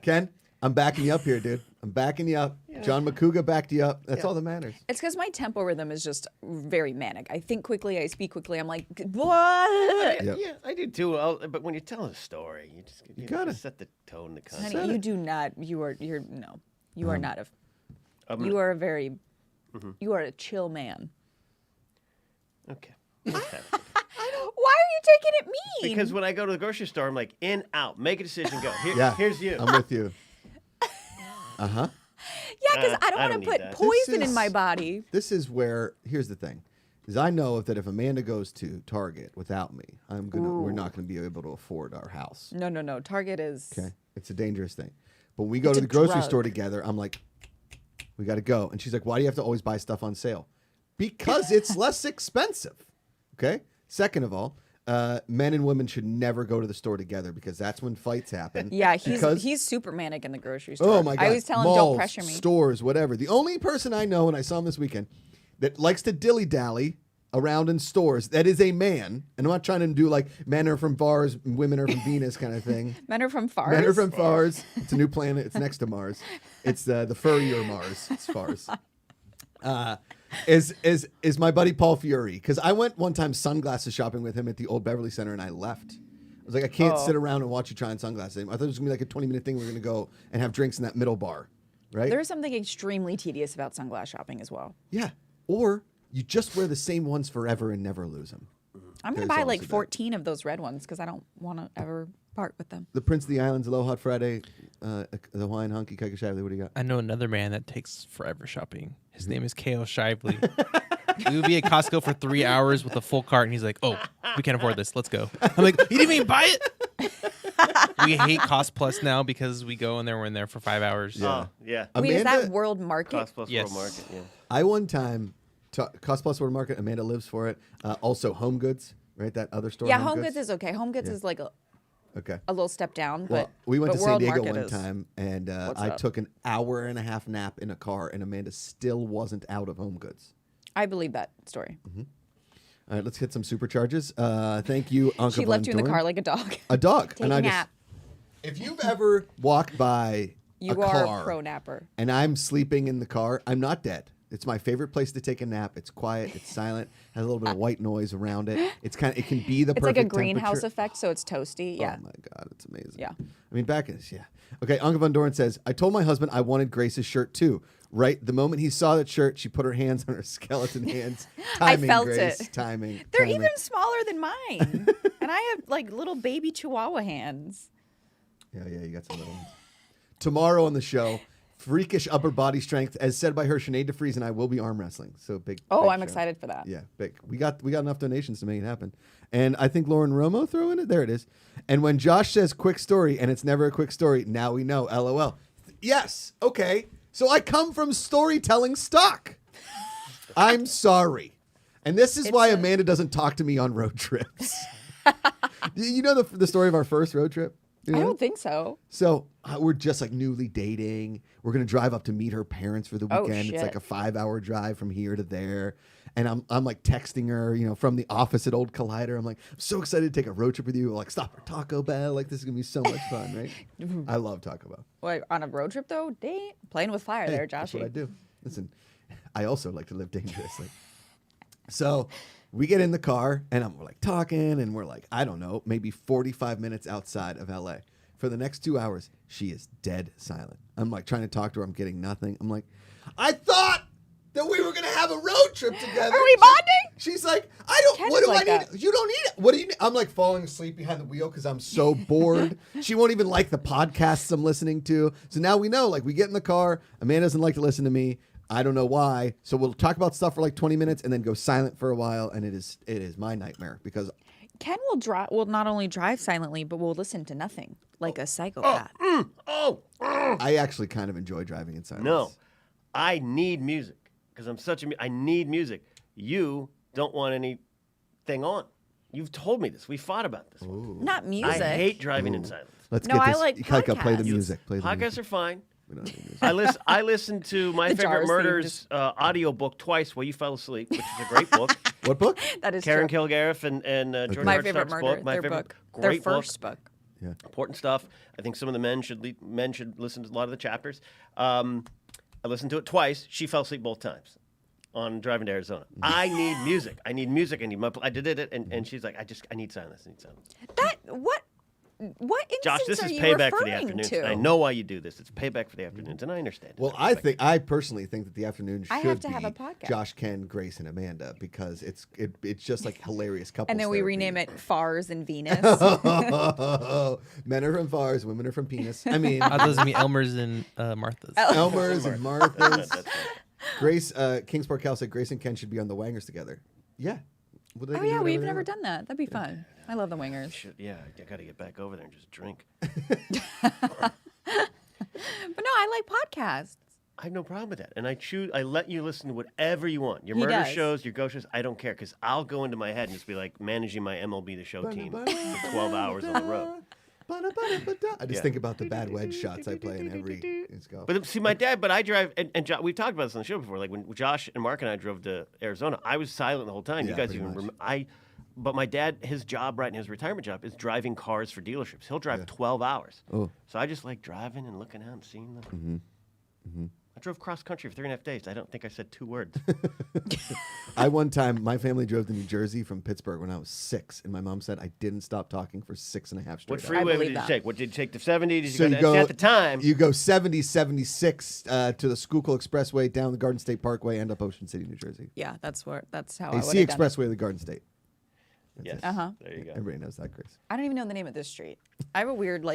Ken, I'm backing you up here, dude. I'm backing you up. John Macuga backed you up. That's all that matters. It's because my tempo rhythm is just very manic. I think quickly, I speak quickly. I'm like, what? Yep. Yeah, I do too. But when you're telling a story, you gotta. just set the tone, the concept. Honey, you do not. You're no. You are not a. I'm You are a very. You are a chill man. Okay. Okay. Why are you taking it mean? Because when I go to the grocery store, I'm like, in, out, make a decision, go. Yeah. Here's you. I'm with you. Uh-huh. yeah, because I don't I want don't to need put that. poison This in my is- body. This is where here's the thing. is I know that if Amanda goes to Target without me, we're not gonna be able to afford our house. No. Target is. Okay, it's a dangerous thing. But when we go It's to a the grocery drug. store together, I'm like, we got to go, and she's like, why do you have to always buy stuff on sale? Because it's less expensive. Okay. Second of all, men and women should never go to the store together because that's when fights happen. Yeah, Because- he's super manic in the grocery store. Oh my god! I always tell him, Malls, don't pressure me. Stores, whatever. The only person I know, and I saw him this weekend, that likes to dilly dally around in stores, that is a man. And I'm not trying to do like men are from Mars, women are from Venus kind of thing. Men are from Fars. Men are from Mars. It's a new planet. It's next to Mars. It's the furrier Mars. It's Fars. Is my buddy Paul Fiore, because I went one time sunglasses shopping with him at the Old Beverly Center and I left. I was like, I can't sit around and watch you try on sunglasses anymore. I thought it was gonna be like a 20-minute thing. We're gonna go and have drinks in that middle bar, right? There's something extremely tedious about sunglass shopping as well. Yeah. Or you just wear the same ones forever and never lose them. I'm going to There's buy like also that. 14 of those red ones because I don't want to ever part with them. The Prince of the Islands, Aloha Friday, the Hawaiian Hunky GPACharity. What do you got? I know another man that takes forever shopping. His name is K.O. Shively. We would be at Costco for 3 hours with a full cart, and he's like, "Oh, we can't afford this. Let's go." I'm like, "You didn't even buy it." We hate Cost Plus now because we go and we're in there for 5 hours. Oh, yeah. Wait, is that Amanda- World Market? Cost Plus Yes. World Market, yeah. I one time, Cost Plus World Market, Amanda lives for it. Also Home Goods, right? That other store. Yeah, Home Goods is okay. Home Goods is like Okay. a little step down, Well, but we went but to San World Diego Market one is- time, and What's I up? took an hour-and-a-half nap in a car, and Amanda still wasn't out of Home Goods. I believe that story. All right, let's hit some supercharges. Thank you, Uncle She left you in the car like a dog. a dog. Take a nap. If you've ever walked by You a are car a pro napper. and I'm sleeping in the car, I'm not dead. It's my favorite place to take a nap. It's quiet. It's silent. Has a little bit of white noise around it. It's kind of. It can be the It's perfect like a greenhouse temperature. effect, so it's toasty. Yeah. Oh my god, it's amazing. Yeah. I mean, back in yeah. Okay, Uncle Von Doren says, I told my husband I wanted Grace's shirt too. Right, the moment he saw that shirt, she put her hands on her skeleton hands. I Timing, felt Grace. it. Timing. They're timing. even smaller than mine. And I have like little baby chihuahua hands. Yeah, you got some little ones. Tomorrow on the show, freakish upper body strength, as said by her, Sinead DeFries and I will be arm wrestling. So big. Oh, big I'm show. excited for that. Yeah, big. We got enough donations to make it happen. And I think Lauren Romo threw in it. There it is. And when Josh says quick story and it's never a quick story, now we know. LOL. Yes. Okay. So I come from storytelling stock. I'm sorry. And this is why Amanda doesn't talk to me on road trips. You know the story of our first road trip? You I know? don't think so. So we're just like newly dating. We're gonna drive up to meet her parents for the Oh, weekend. It's shit. like a 5-hour drive from here to there. And I'm like texting her, from the office at Old Collider. I'm like, I'm so excited to take a road trip with you. Like, stop at Taco Bell. Like, this is gonna be so much fun, right? I love Taco Bell. Wait, on a road trip though? Playing with fire there, That's Joshy. what I do. Listen, I also like to live dangerously. So we get in the car and we're like talking and we're like, I don't know, maybe 45 minutes outside of LA. For the next 2 hours, she is dead silent. I'm like trying to talk to her. I'm getting nothing. I'm like, I thought that we were going to have a road trip together. Are we bonding? She's like, I don't, Ken what is do like I need? that. You don't need it. What do you need? I'm like falling asleep behind the wheel because I'm so bored. She won't even like the podcasts I'm listening to. So now we know, like we get in the car. Amanda doesn't like to listen to me. I don't know why. So we'll talk about stuff for like 20 minutes and then go silent for a while. And it is my nightmare because Ken will not only drive silently, but will listen to nothing like a psychopath. I actually kind of enjoy driving in silence. No, I need music because I'm I need music. You don't want anything on. You've told me this. We fought about this. Not music. I hate driving in silence. Let's No, get I this. like Kaika, play the podcasts. music. Play the Podcasts music. are fine. We don't need music. I listen to My The Favorite Jars theme Murders audio book twice while you fell asleep, which is a great book. What book? That is Karen true. Kilgariff and George My R. Favorite Stark's Murder, book. My their favorite book. Their Great first book. Yeah. Important stuff. I think some of the men should listen to a lot of the chapters. I listened to it twice. She fell asleep both times on driving to Arizona. I need music. I need music. I did it, and she's like, I need silence. I need silence. That what instance Josh, this are is you payback for the referring afternoons. to? I know why you do this. It's payback for the afternoons, and I understand. Well, I personally think that the afternoon should I have to be have a podcast. Josh, Ken, Grace, and Amanda because it's just like hilarious couples. And then we therapy. rename it Fars and Venus. Men are from Fars, women are from penis. I mean, Those would be Elmer's and Martha's. Elmer's and Martha's. That's right. Grace, Kingsport Cal said Grace and Ken should be on the Wangers together. Yeah. Well, they Oh can do yeah, whatever we've they never want. done that. That'd be fun. I love the wingers. Yeah, I got to get back over there and just drink. But no, I like podcasts. I have no problem with that. And I let you listen to whatever you want. Your He murder does. shows, your ghost shows, I don't care. Because I'll go into my head and just be like managing my MLB The Show team for 12 hours on the road. I just think about the bad wedge shots I play in every. But see, my dad, I drive, and we've talked about this on the show before. Like when Josh and Mark and I drove to Arizona, I was silent the whole time. Yeah, You guys pretty even much. But my dad, his job right now, his retirement job is driving cars for dealerships. He'll drive 12 hours. Oh. So I just like driving and looking out and seeing them. I drove cross country for 3.5 days. I don't think I said 2 words. One time, my family drove to New Jersey from Pittsburgh when I was 6, and my mom said I didn't stop talking for 6.5 straight What hours. freeway believe did you that. take? What did you take? The 70? Did you So go, at the time? You go 70, 76 to the Schuylkill Expressway, down the Garden State Parkway, end up Ocean City, New Jersey. Yeah, that's how I AC would have done it. Expressway of the Garden State. Yes. Uh-huh. There you go. Everybody knows that, Chris. I don't even know the name of this street. I have a weird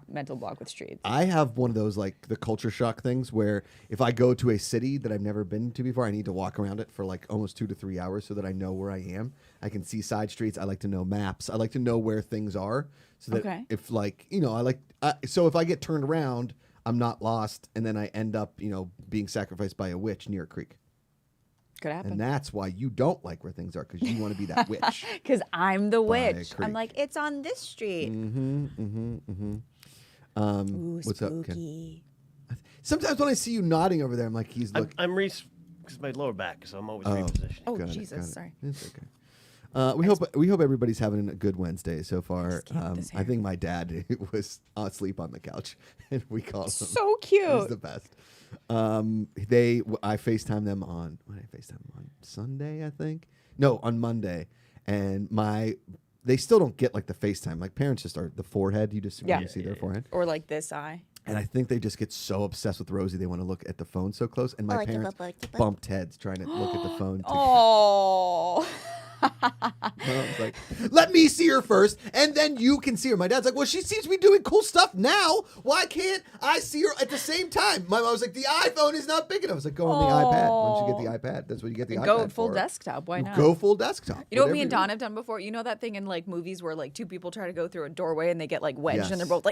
mental block with streets. I have one of those the culture shock things where if I go to a city that I've never been to before, I need to walk around it for almost 2 to 3 hours so that I know where I am. I can see side streets. I like to know maps. I like to know where things are so that Okay. if so if I get turned around, I'm not lost, and then I end up being sacrificed by a witch near a creek. Could happen. And that's why you don't like where things are, because you want to be that witch. Because I'm the By a witch. creek. I'm like, it's on this street. Ooh, What's up, Ken? spooky. Sometimes when I see you nodding over there, I'm like, he's looking. I'm because my lower back, so I'm always repositioned. Oh, Got it, Jesus, got it. sorry. It's okay. We hope everybody's having a good Wednesday so far. can't with this I hair. think my dad was asleep on the couch, and we called him. So It was cute. the best. I FaceTimed them on what did I FaceTime them on Sunday, I think. No, on Monday, and they still don't get the FaceTime. Parents just are the forehead. You just Yeah. you see their forehead. Or like this eye. And I think they just get so obsessed with Rosie they want to look at the phone so close. And my Like a parents bubble, like a bubble. bumped heads trying to look at the phone. Oh. I was like, let me see her first, and then you can see her. My dad's like, well, she seems to be doing cool stuff now. Why can't I see her at the same time? My mom was like, the iPhone is not big enough. I was like, go on the iPad. Why don't you get the iPad? That's what you get the iPad Go full for. desktop. Why not? Go full desktop. You know what Whatever me and you want. Don have done before? You know that thing in movies where two people try to go through a doorway and they get wedged and they're Yes. both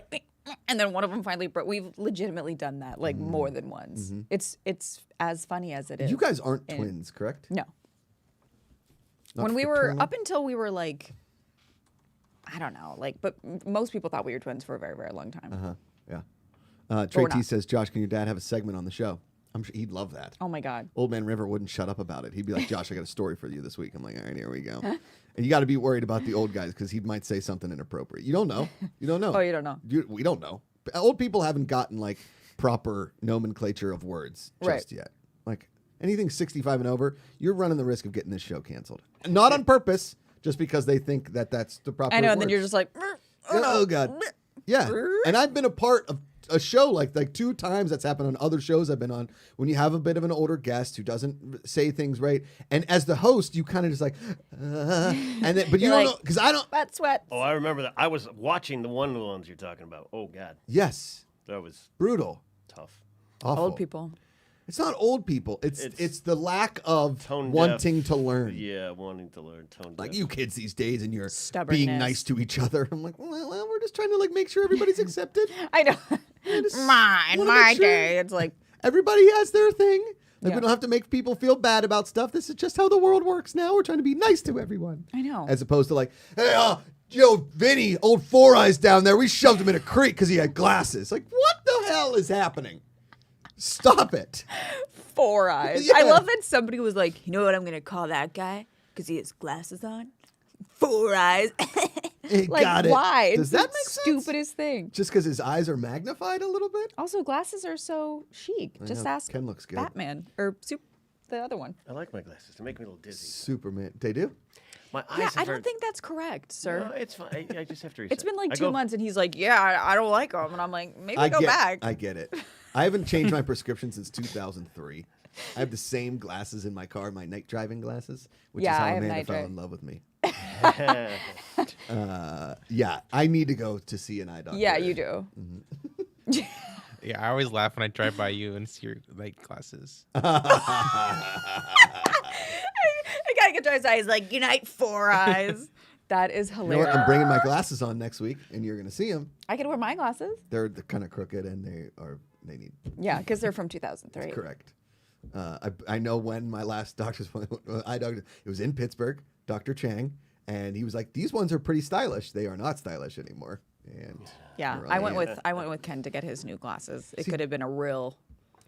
and then one of them finally broke. We've legitimately done that more than once. It's as funny as it is. You guys aren't And- twins, correct? No. Not When we were fraternal? up until we were I don't know, but most people thought we were twins for a very, very long time. Yeah. Trey we're T not. says, Josh, can your dad have a segment on the show? I'm sure he'd love that. Oh my God. Old Man River wouldn't shut up about it. He'd be like, Josh, I got a story for you this week. I'm like, all right, here we go. And you got to be worried about the old guys because he might say something inappropriate. You don't know. You don't know. Oh, you don't know. We don't know. Old people haven't gotten proper nomenclature of words just yet. Anything 65 and over, you're running the risk of getting this show canceled. Not on purpose, just because they think that that's the proper I know, and then words. you're just like, Oh God. Yeah. And I've been a part of a show like 2 times that's happened on other shows I've been on when you have a bit of an older guest who doesn't say things right. And as the host, you kind of just and then, but you You're don't know, because I don't. butt sweat. Oh, I remember that. I was watching the ones you're talking about. Oh, God. Yes. That was Brutal. tough. Awful. Old people. It's not old people. It's the lack of Tone wanting deaf. to learn. Yeah, wanting to learn tone deaf. You kids these days and you're being Stubbornness. nice to each other. I'm like, well, we're just trying to make sure everybody's accepted. I know. just In wanna my make sure- day, it's Everybody has their thing. We Yeah. don't have to make people feel bad about stuff. This is just how the world works now. We're trying to be nice to everyone. I know. As opposed to hey, Vinny, old Four Eyes down there, we shoved him in a creek because he had glasses. What the hell is happening? Stop it. 4 eyes. Yeah. I love that somebody was like, you know what I'm going to call that guy? Because he has glasses on? 4 eyes. Got it. Why? Does It's that the make sense? stupidest thing. Just because his eyes are magnified a little bit? Also, glasses are so chic. Just know. ask Ken looks good. Batman or the other one. I like my glasses. They make me a little dizzy. Superman. They do? My eyes Yeah, have I don't heard- think that's correct, sir. No, it's fine. I just have to reset. It's been I 2 go- months, and he's like, yeah, I don't like them. And I'm like, maybe go get, back. I get it. I haven't changed my prescription since 2003. I have the same glasses in my car, my night driving glasses, which Yeah, is how I have Amanda night fell drive. in love with me. Yeah, I need to go to see an eye doctor. Yeah, you do. Yeah, I always laugh when I drive by you and see your glasses. I guy can try his eyes like, good night, Four Eyes. That is You know hilarious. what? I'm bringing my glasses on next week, and you're gonna see them. I could wear my glasses. They're kind of crooked, and they need. Yeah, because they're from 2003. Correct. I know when my last doctor's eye doctor. It was in Pittsburgh, Dr. Chang, and he was like, "These ones are pretty stylish. They are not stylish anymore." And Yeah, we're I like, went with Ken to get his new glasses. It could have been a real.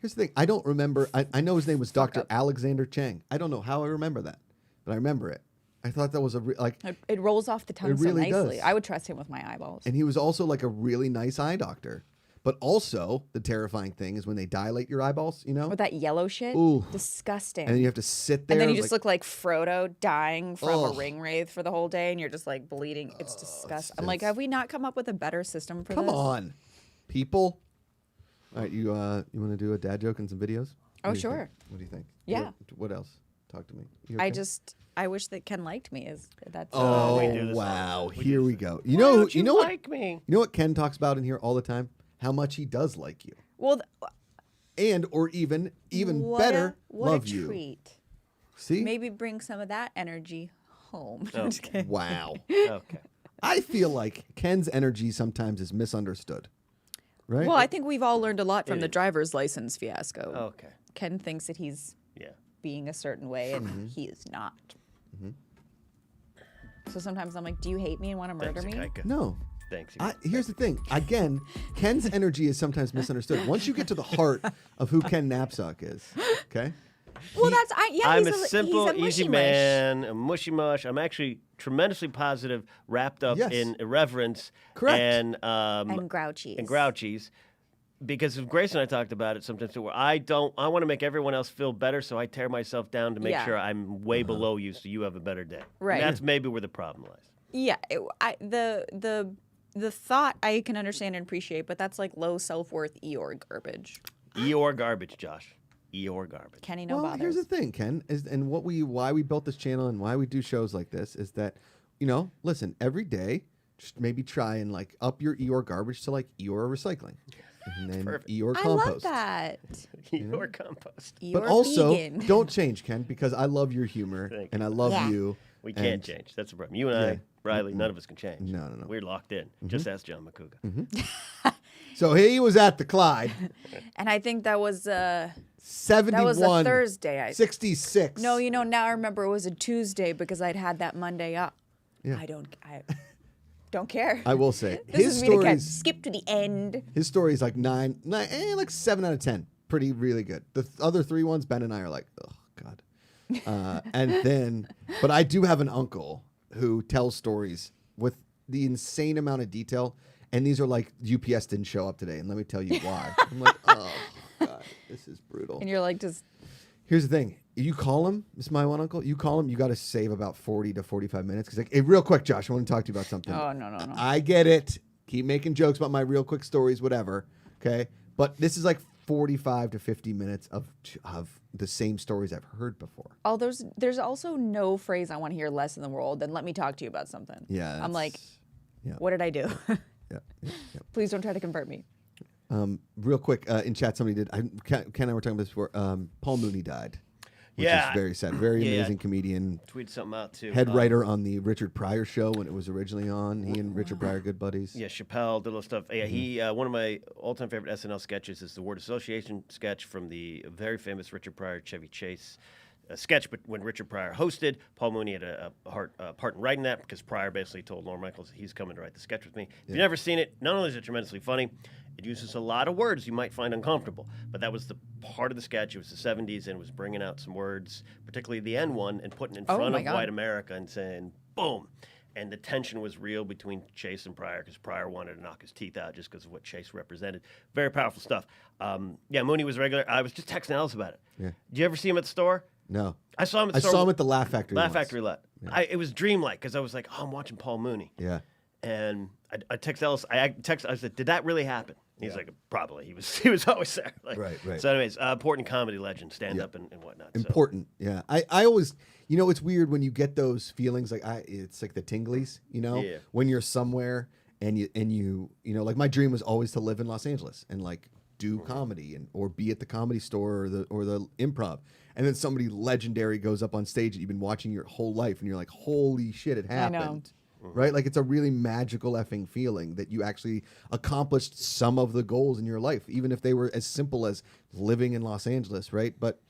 Here's the thing. I don't remember. I know his name was Dr. Alexander Chang. I don't know how I remember that, but I remember it. I thought that was It rolls off the tongue really so nicely. does. I would trust him with my eyeballs. and he was also like a really nice eye doctor. But also, the terrifying thing is when they dilate your eyeballs, With that yellow shit, Ooh. disgusting. and then you have to sit there. And then you just look like Frodo dying from a Ugh. ring wraith for the whole day, and you're just like bleeding. It's disgusting. I'm like, have we not come up with a better system for Come this? on, people. All right, you want to do a dad joke and some videos? Oh, What do you sure. think? What do you think? Yeah. What else? Talk to me. You I okay? I wish that Ken liked me. That's Oh, we do this all wow! the time. We Here do we this. go. Why don't you what? like me? You know what Ken talks about in here all the time? How much he does like you, well. and or even What better, what love a you. treat. See? Maybe bring some of that energy home. Oh. I'm just kidding. Wow. Okay. I feel like Ken's energy sometimes is misunderstood. Right? Well, I think we've all learned a lot from It the is. driver's license fiasco. Okay. Ken thinks that he's Yeah. being a certain way, and he is not. So sometimes I'm like, do you hate me and want to murder Thanks, me? Kaika. No. Thanks. Here's the thing. Again, Ken's energy is sometimes misunderstood. Once you get to the heart of who Ken Knapsack is, okay? Well, I'm he's a simple, he's a easy mushy mush. man, a mushy mush. I'm actually tremendously positive, wrapped up Yes. in irreverence Correct. and grouchies. and grouchies. Because if Grace and I talked about it sometimes too, where I want to make everyone else feel better, so I tear myself down to make Yeah. sure I'm way below you, so you have a better day. Right. And that's maybe where the problem lies. Yeah, the thought I can understand and appreciate, but that's like low self-worth Eeyore garbage. Eeyore garbage, Josh. Eeyore garbage. Kenny no Well, bothers. here's the thing, Ken, and why we built this channel and why we do shows like this is that, listen, every day, just maybe try and like up your Eeyore garbage to like Eeyore recycling. And then Perfect. Eeyore I compost. love that. Eeyore compost. Eeyore But also, vegan. don't change, Ken, because I love your humor Thank and you. I love Yeah. you. We can't and- change. That's the problem. You and Yeah. I, Riley, none of us can change. No. We're locked in. Just ask John Macuga. So he was at the Clyde, And I think that was 71, that was a Thursday. 66. No, now I remember it was a Tuesday because I'd had that Monday up. Yeah. I don't care. I will say This his is me to stories. skip to the end. His story is like like 7 out of 10. Pretty, really good. The other 3 ones, Ben and I are like, oh God. But I do have an uncle who tells stories with the insane amount of detail, and these are like UPS didn't show up today, and let me tell you why. I'm like, oh God, this is brutal. And you're like, just Here's the thing. You call him, this is my one uncle, you call him, you got to save about 40 to 45 minutes. Because like, hey, real quick, Josh, I want to talk to you about something. oh no. I get it. Keep making jokes about my real quick stories, whatever. Okay. But this is like 45 to 50 minutes of the same stories I've heard before. Oh, there's also no phrase I want to hear less in the world than let me talk to you about something. Yeah. I'm like, yeah. what did I do? Yeah. Please don't try to convert me. Real quick, in chat, somebody did. Ken and I were talking about this before. Paul Mooney died. Which Yeah. is very sad. Very Yeah. amazing comedian. Tweet something out too. Head writer on the Richard Pryor show when it was originally on. He and Richard Pryor, good buddies. Yeah, Chappelle did a little stuff. Yeah, he one of my all-time favorite SNL sketches is the word association sketch from the very famous Richard Pryor Chevy Chase sketch. But when Richard Pryor hosted, Paul Mooney had a part in writing that because Pryor basically told Lorne Michaels he's coming to write the sketch with me. If you've never seen it, not only is it tremendously funny, it uses a lot of words you might find uncomfortable. But that was the part of the sketch. It was the 70s and was bringing out some words, particularly the N one, and putting it in front my of God. white America and saying, boom. And the tension was real between Chase and Pryor because Pryor wanted to knock his teeth out just because of what Chase represented. Very powerful stuff. Yeah, Mooney was regular. I was just texting Alice about it. Yeah. Did you ever see him at the store? No. I saw him at the I store. saw him at the Laugh Factory. Laugh once. Factory lot. It was dreamlike because I was like, oh, I'm watching Paul Mooney. Yeah. And I texted Ellis. I said, did that really happen? He's like, probably. He was always there. Like, Right. So, anyways, important comedy legend, stand up and whatnot. So. Important. Yeah. I always, it's weird when you get those feelings like it's like the tinglies, Yeah. when you're somewhere and you like my dream was always to live in Los Angeles and like do comedy or be at the Comedy Store or the Improv. and then somebody legendary goes up on stage that you've been watching your whole life, and you're like, holy shit, it I know. happened. Right? Like, it's a really magical effing feeling that you actually accomplished some of the goals in your life, even if they were as simple as living in Los Angeles, right? But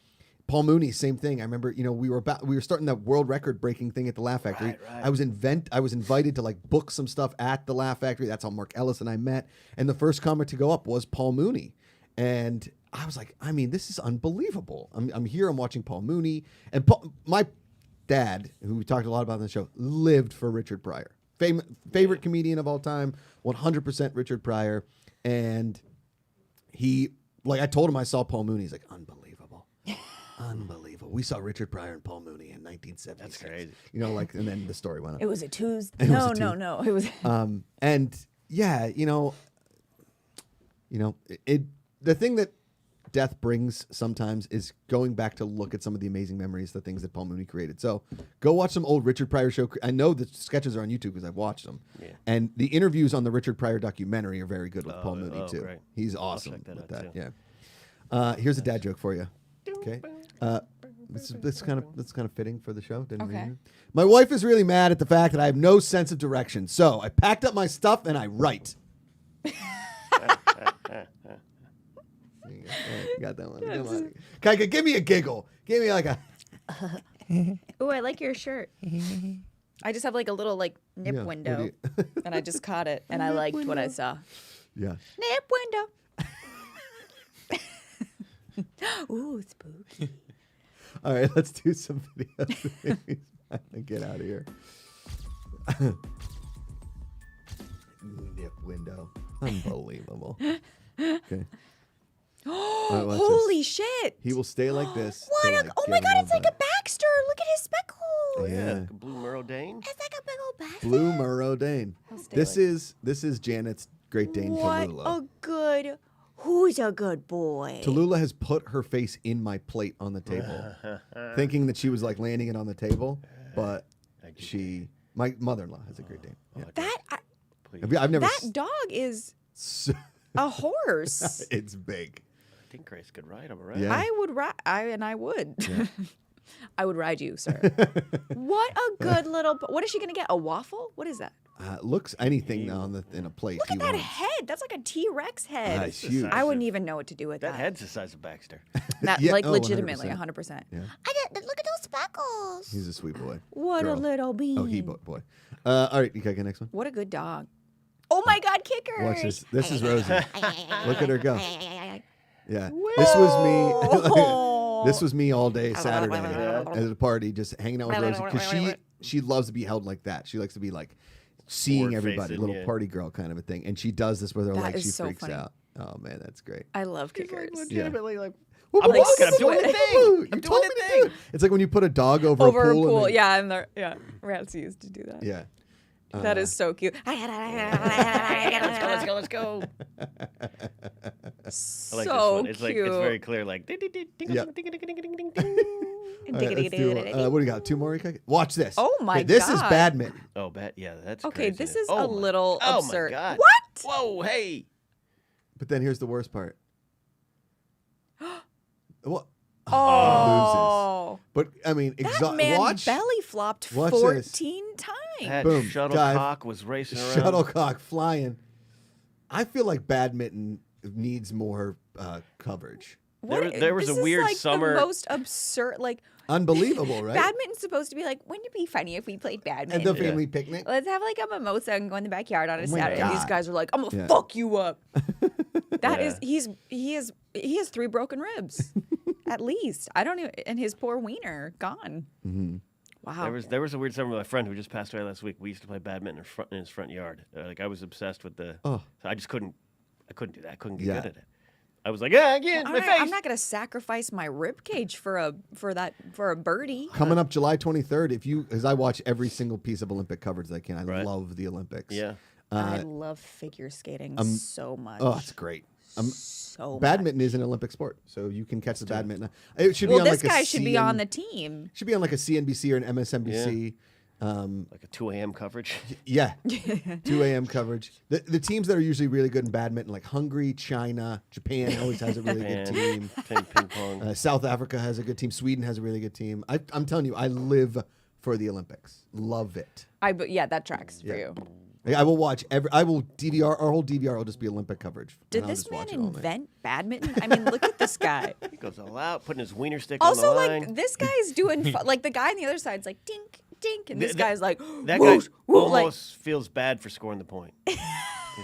Paul Mooney, same thing. I remember, we were starting that world record breaking thing at the Laugh Factory. Right. I was invited to like book some stuff at the Laugh Factory. That's how Mark Ellis and I met. And the first comic to go up was Paul Mooney. And I was like, I mean, this is unbelievable. I'm here, I'm watching Paul Mooney. And my dad, who we talked a lot about on the show, lived for Richard Pryor. Favorite comedian of all time, 100% Richard Pryor. And he, like, I told him I saw Paul Mooney. He's like, unbelievable. Unbelievable. We saw Richard Pryor and Paul Mooney in 1976. That's crazy. And then the story went on. It was a Tuesday. It was a No. It was. And yeah, the thing that death brings sometimes is going back to look at some of the amazing memories, the things that Paul Mooney created. So go watch some old Richard Pryor show. I know the sketches are on YouTube because I've watched them. Yeah. And the interviews on the Richard Pryor documentary are very good with Paul Mooney too. Great. He's awesome check that with out, that. too. Yeah. Here's a dad joke for you. Okay. This kind of fitting for the show. Didn't Okay. mean it. My wife is really mad at the fact that I have no sense of direction. So I packed up my stuff and I write. You got that one. Come on. Kaika, give me a giggle. Give me like a. Ooh, I like your shirt. I just have like a little like nip Yeah, window, and I just caught it, and I liked what I saw. Yeah. Nip window. Ooh, spooky. All right, let's do some videos and get out of here. Nip window. Unbelievable. Okay. All right, Holy shit! he will stay like this. What? till I Oh my give god, him it's a like a bite. Baxter. Look at his speckles. Yeah. Like a blue Merle Dane. It's like a big old Baxter. Blue Merle Dane. stay This like- is Janet's Great Dane What Tallulah. a good. Who's a good boy? Tallulah has put her face in my plate on the table, thinking that she was like landing it on the table, but my mother-in-law has a Great Dane. Yeah. I've never. That dog is a horse. It's big. I think Grace could ride him, right? Yeah. I would ride. I would. I would ride you, sir. What a good little. What is she gonna get? A waffle? What is that? Looks anything in a plate. Look at that head. That's like a T-Rex head. It's huge. I wouldn't even know what to do with that. That head's the size of Baxter. That, Yeah, like oh, legitimately, 100%. 100%. Yeah. Look at those speckles. He's a sweet boy. What Girl. a little bean. Oh, boy. All right, you gotta get next one. What a good dog. Oh my God, kickers. Watch this. This is Rosie. Look at her go. Yeah. Whoa. This was me. This was me all day Saturday at a party, just hanging out with Rosie because she loves to be held like that. She likes to be like seeing Forward everybody, facing, little yeah. party girl kind of a thing. And she does this with her That legs. is She so freaks funny. out. Oh man, that's great. I love kickers. Legitimately, like, I'm I'm walking, I'm doing the walking. thing. You I'm told doing me the to do thing. it. It's like when you put a dog over Over a pool. and then- yeah, and yeah, rats used to do that. Yeah. That is so cute. Let's go. I like So this one. It's cute. like it's very clear. Like ding, ding, ding, ding, Yeah. ding, ding, ding, ding, ding, ding, ding. All right, let's do, what do you got? 2 more? Watch this. Oh, my Okay, this is God. badminton. Oh, yeah, that's Okay, craziness. this is Oh a my- little oh absurd. My God. What? Whoa, hey. But then here's the worst part. What? Oh, Loses. But I mean, that man watch. belly flopped Watch 14 this. times. That Boom, shuttlecock was racing around. Shuttlecock flying. I feel like badminton needs more coverage. There was This a is weird like summer- The most absurd, like Unbelievable, right? badminton's supposed to be like, wouldn't it be funny if we played At badminton? the family picnic. Let's have like a mimosa and go in the backyard on a Oh my Saturday. And these God. guys are like, I'm gonna Yeah. fuck you up. That is, Yeah. he has 3 broken ribs, at least. I don't even, and his poor wiener gone. Mm-hmm. Wow. There was a weird summer with my friend who just passed away last week. We used to play badminton in his front yard. Like I was obsessed with the. Oh. So I just couldn't. I couldn't do that. I couldn't get Yeah. good at it. I was like, yeah, again, All my right, face. I'm not gonna sacrifice my rib cage for a birdie. Coming up July 23rd, because I watch every single piece of Olympic coverage that I can. I Right. love the Olympics. Yeah. I love figure skating so much. Oh, it's great. So much. Badminton is an Olympic sport, so you can catch the badminton. It should Well, be on this like guy a should be on the team. Should be on like a CNBC or an MSNBC. Like a 2 a.m. coverage. Yeah, 2 a.m. coverage. The teams that are usually really good in badminton, like Hungary, China, Japan always has a really good team. Ping pong. South Africa has a good team. Sweden has a really good team. I'm telling you, I live for the Olympics. Love it. Yeah, that tracks for you. I will watch I will DVR. Our whole DVR will just be Olympic coverage. Did and I'll this just man watch it all night. invent badminton? I mean, look at this guy. He goes all out, putting his wiener stick Also, on the line. like this guy's doing like the guy on the other side's like dink dink, and this guy's like That whoosh, guy whoosh, like, almost feels bad for scoring the point. He's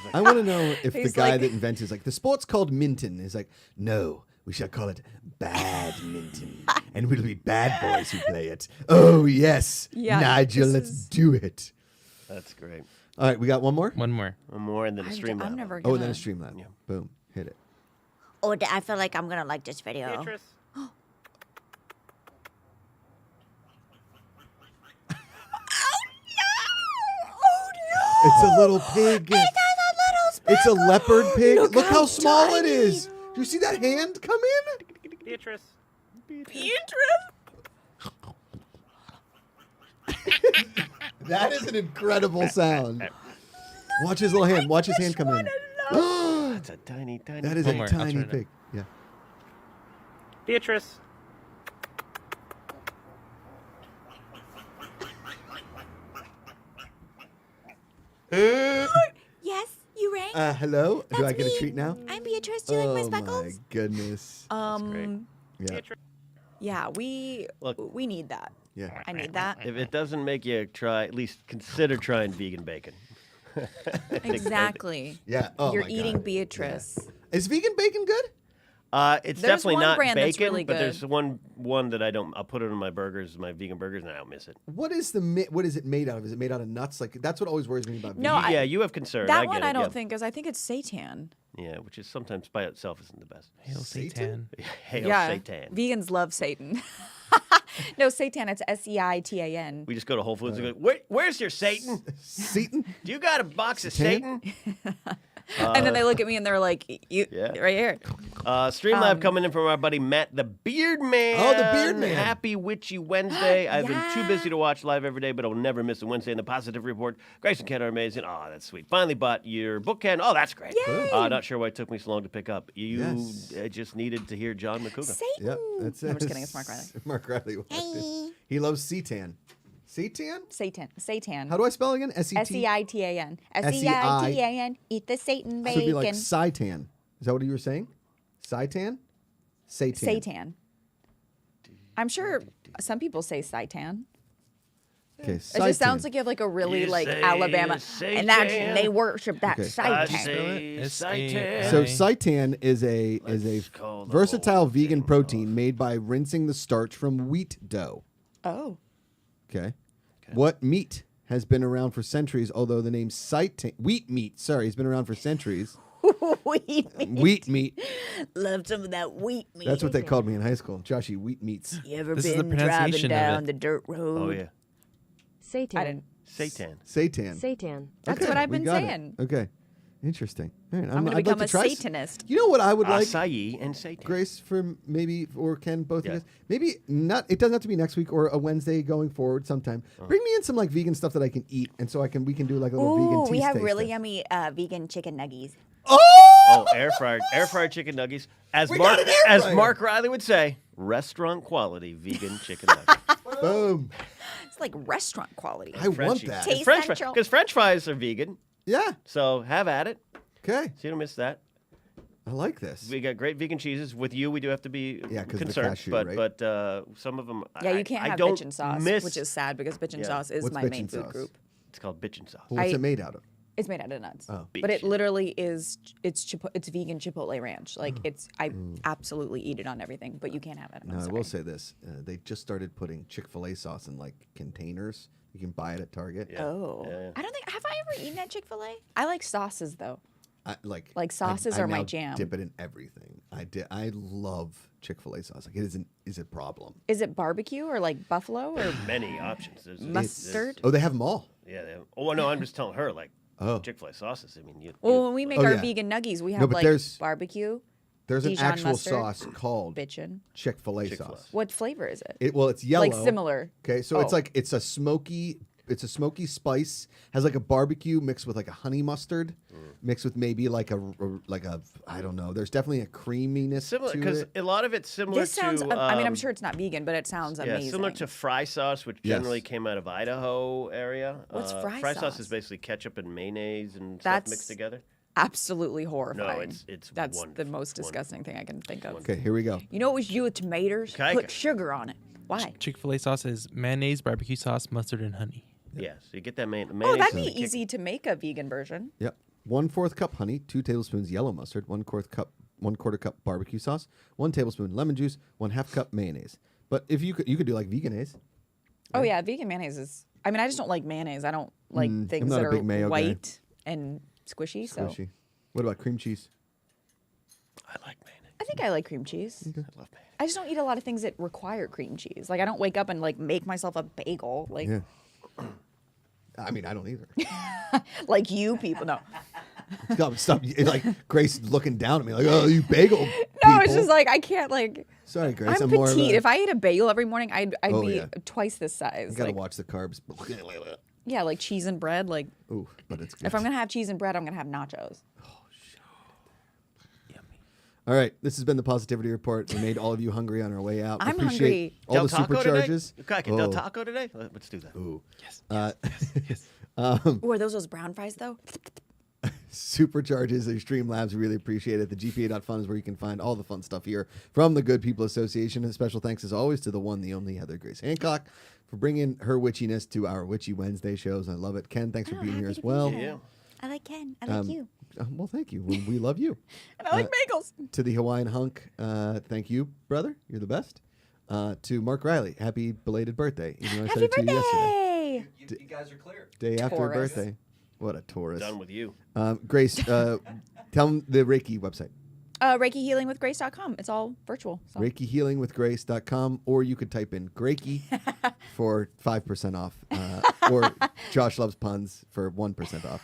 like, I want to know if the He's guy like- that invented like the sport's called minton is like, no, we shall call it badminton, and we'll be bad boys who play it. Oh yes, Yeah, Nigel, this let's is- do it. that's great. All right, we got one more. One more. One more and then a stream. I'm never. Oh, Gonna... then a Streamlab. Yeah. Boom, hit it. Oh, I feel like I'm gonna like this video. It's a little pig. It's a leopard pig. Look how small it is. Do you see that hand come in? Beatrice. That is an incredible sound. Watch his little hand. Watch his hand come in. That's a tiny. That is One a more. I'll tiny turn it. pig. Yeah. Beatrice. Yes, you rang. Hello. Do I That's get a me. treat now? I'm Beatrice. Do you like my Oh my speckles? goodness. great. Yeah. Yeah, we Look. need that. Yeah. I need that. If it doesn't make you try, at least consider trying vegan bacon. Exactly. Yeah. Oh You're my eating God. Beatrice. Is vegan bacon good? It's There's definitely one not brand bacon, that's really but good. there's one that I don't. I'll put it on my burgers, my vegan burgers, and I don't miss it. What is what is it made out of? Is it made out of nuts? Like that's what always worries me about No, vegan. I- Yeah, you have concern. That I one get it, I don't yeah. think is. I think it's seitan. Yeah, which is sometimes by itself isn't the best. Hail Satan? Satan. Hail Yeah, Satan. vegans love Satan. No, seitan. It's Seitan. We just go to Whole Foods and go, where's your Satan? Satan? Do you got a box of Satan? Satan? And then they look at me and they're like, "You, Yeah. right here." Streamlab coming in from our buddy Matt the Beard Man. Oh, the Beard Man. Happy Witchy Wednesday. I've been too busy to Yeah. watch live every day, but I'll never miss a Wednesday in the Positive Report. Grace and Ken are amazing. Oh, that's sweet. Finally bought your book, Ken. Oh, that's great. Yay. Not sure why it took me so long to pick up. You Yes. just needed to hear John Macuga. Satan. Yep. That's it. I'm just kidding. It's Mark Riley. Mark Riley. Hey. He loves Seitan. Seitan? Seitan. How do I spell it again? S-E-T? Seitan. Seitan. Eat the Satan So it'd be bacon. like Seitan. Is that what you were saying? Seitan? Satan. Seitan. I'm sure some people say Seitan. Okay, It just sounds Seitan. like you have like a really You like say Alabama, and that's Satan. they worship that Okay. I Seitan. say S-A-I. Satan. So seitan is a Let's call the versatile whole vegan thing protein made by rinsing the starch from wheat dough. Oh, Okay. What meat has been around for centuries, although the name seitan wheat meat, sorry, has been around for centuries. Wheat meat. Wheat meat. Love some of that wheat meat. That's what they called me in high school. Joshy, wheat meats. You ever This is the been driving pronunciation of down it. the dirt road? Oh, yeah. Satan. I didn't. Satan. Seitan. Satan. That's Okay, what I've we been got it. saying. Okay. Interesting. All right, I'm going to I'd become like a to try Satanist. You know what I would like? Acai and Satan. Grace, for maybe, or Ken, both Yeah. of you guys. Maybe not. It doesn't have to be next week or a Wednesday going forward sometime. Bring me in some like vegan stuff that I can eat, and so we can do like a little vegan Ooh, tea we have taste really test. yummy vegan chicken nuggies. Oh, air fried chicken nuggies. As We Mark got an air as fryer. Mark Riley would say, restaurant quality vegan chicken nuggets. Boom. It's like restaurant quality. I want that. Taste French Central. because French fries are vegan, Yeah. so have at it. Okay. So you don't miss that. I like this. We got great vegan cheeses. With you, we do have to be 'cause of the concerned, cashew, but right? some of them. Yeah, you can't I have don't bitchin' sauce, miss, which is sad because bitchin' Yeah. sauce is What's my main bitchin' food sauce? group. It's called bitchin' sauce. What's I- it made out of? It's made out of nuts, Oh. but it Bitchin'. literally is. It's vegan Chipotle ranch. Like it's. I absolutely eat it on everything, but you can't have it. I'm No, I sorry. will say this: they just started putting Chick-fil-A sauce in like containers. You can buy it at Target. Yeah. Oh, Yeah, yeah. I don't think. Have I ever eaten at Chick-fil-A? I like sauces though. I, Like sauces I are my now jam. Dip it in everything. I love Chick-fil-A sauce. Like it is a problem. Is it barbecue or like buffalo or Many options. There's, mustard? Oh, they have them all. Yeah. Oh no, I'm just telling her like Oh. Chick-fil-A sauces. I mean, Well, when we make Oh, our yeah. vegan nuggies, we have No, but like there's- barbecue, There's an Dijon actual mustard, sauce called bitchin'. Chick-fil-A Chick-fil-A. sauce. What flavor is it? It's yellow. Like similar. Okay, so it's Oh. like it's a smoky it's a smoky spice. Has like a barbecue mixed with like a honey mustard, mixed with maybe like a I don't know. There's definitely a creaminess Similar, to because it. a lot of it's similar This sounds. to. I mean, I'm sure it's not vegan, but it sounds Yeah, amazing. similar to fry sauce, which Yes. generally came out of Idaho area. What's fry Fry sauce sauce? is basically ketchup and mayonnaise and That's stuff mixed together. absolutely horrifying. it's That's the wonderful. most disgusting thing I can think of. Okay, here we go. You know what we should do with tomatoes? Okay. Put sugar on it. Why? Chick-fil-A sauce is mayonnaise, barbecue sauce, mustard, and honey. Yeah, so you get that mayonnaise. Oh, that'd be and the kick- easy to make a vegan version. Yep. 1/4 cup honey, 2 tablespoons yellow mustard, 1/4 cup barbecue sauce, 1 tablespoon lemon juice, 1/2 cup mayonnaise. But if you could do like veganese. Oh yeah, vegan mayonnaise is. I mean, I just don't like mayonnaise. I don't like things not that a are big mayo guy. white and squishy. So Squishy. What about cream cheese? I like mayonnaise. I think I like cream cheese. I love mayonnaise. I just don't eat a lot of things that require cream cheese. Like I don't wake up and like make myself a bagel. Like Yeah. I mean, I don't either. like you people. No, Stop. Like Grace looking down at me like, oh, you bagel no, people. it's just like I can't like. Sorry, Grace. I'm more of petite. a, If I ate a bagel every morning, I'd Oh, be yeah. twice this size. you gotta Like, watch the carbs. yeah, like cheese and bread. Like Ooh, but it's good. if I'm gonna have cheese and bread, I'm gonna have nachos. All right, this has been the Positivity Report. We made all of you hungry on our way out. We I'm appreciate hungry. all the supercharges. Today? Cracking Del Taco today? Let's do that. Ooh. Yes. Yes. Ooh, are those brown fries though? Supercharges, your Streamlabs, we really appreciate it. The GPA.fun is where you can find all the fun stuff here from the Good People Association. And special thanks, as always, to the one, the only Heather Grace Hancock for bringing her witchiness to our Witchy Wednesday shows. I love it. Ken, thanks for being here as well. Yeah. I like Ken. I like you. Well, thank you. We love you. And I like bagels. To the Hawaiian hunk, thank you, brother. You're the best. To Mark Riley, happy belated birthday. Even though I said Happy it to you yesterday. birthday! You guys are clear. Day after her Taurus. birthday. What a Taurus. Done with you. Grace, tell them the Reiki website. ReikiHealingWithGrace.com. It's all virtual. So. ReikiHealingWithGrace.com, or you could type in Gracie for 5% off, or Josh Loves Puns for 1% off.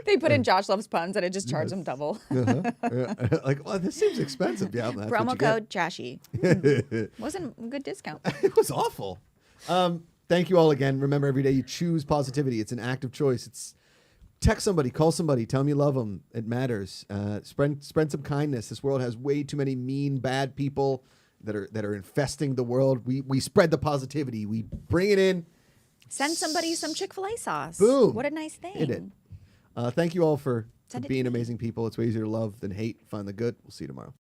They put in Josh Loves Puns and it just charged them double. Like, well, this seems expensive. Yeah, that's what Promo you get. code Joshy. Wasn't a good discount. It was awful. Thank you all again. Remember, every day you choose positivity. It's an active choice. It's text somebody, call somebody, tell them you love them. It matters. Spread some kindness. This world has way too many mean, bad people that are infesting the world. We spread the positivity. We bring it in. Send somebody some Chick-fil-A sauce. Boom. What a nice thing. Hit it. Thank you all for Send it to being me. amazing people. It's way easier to love than hate. Find the good. We'll see you tomorrow.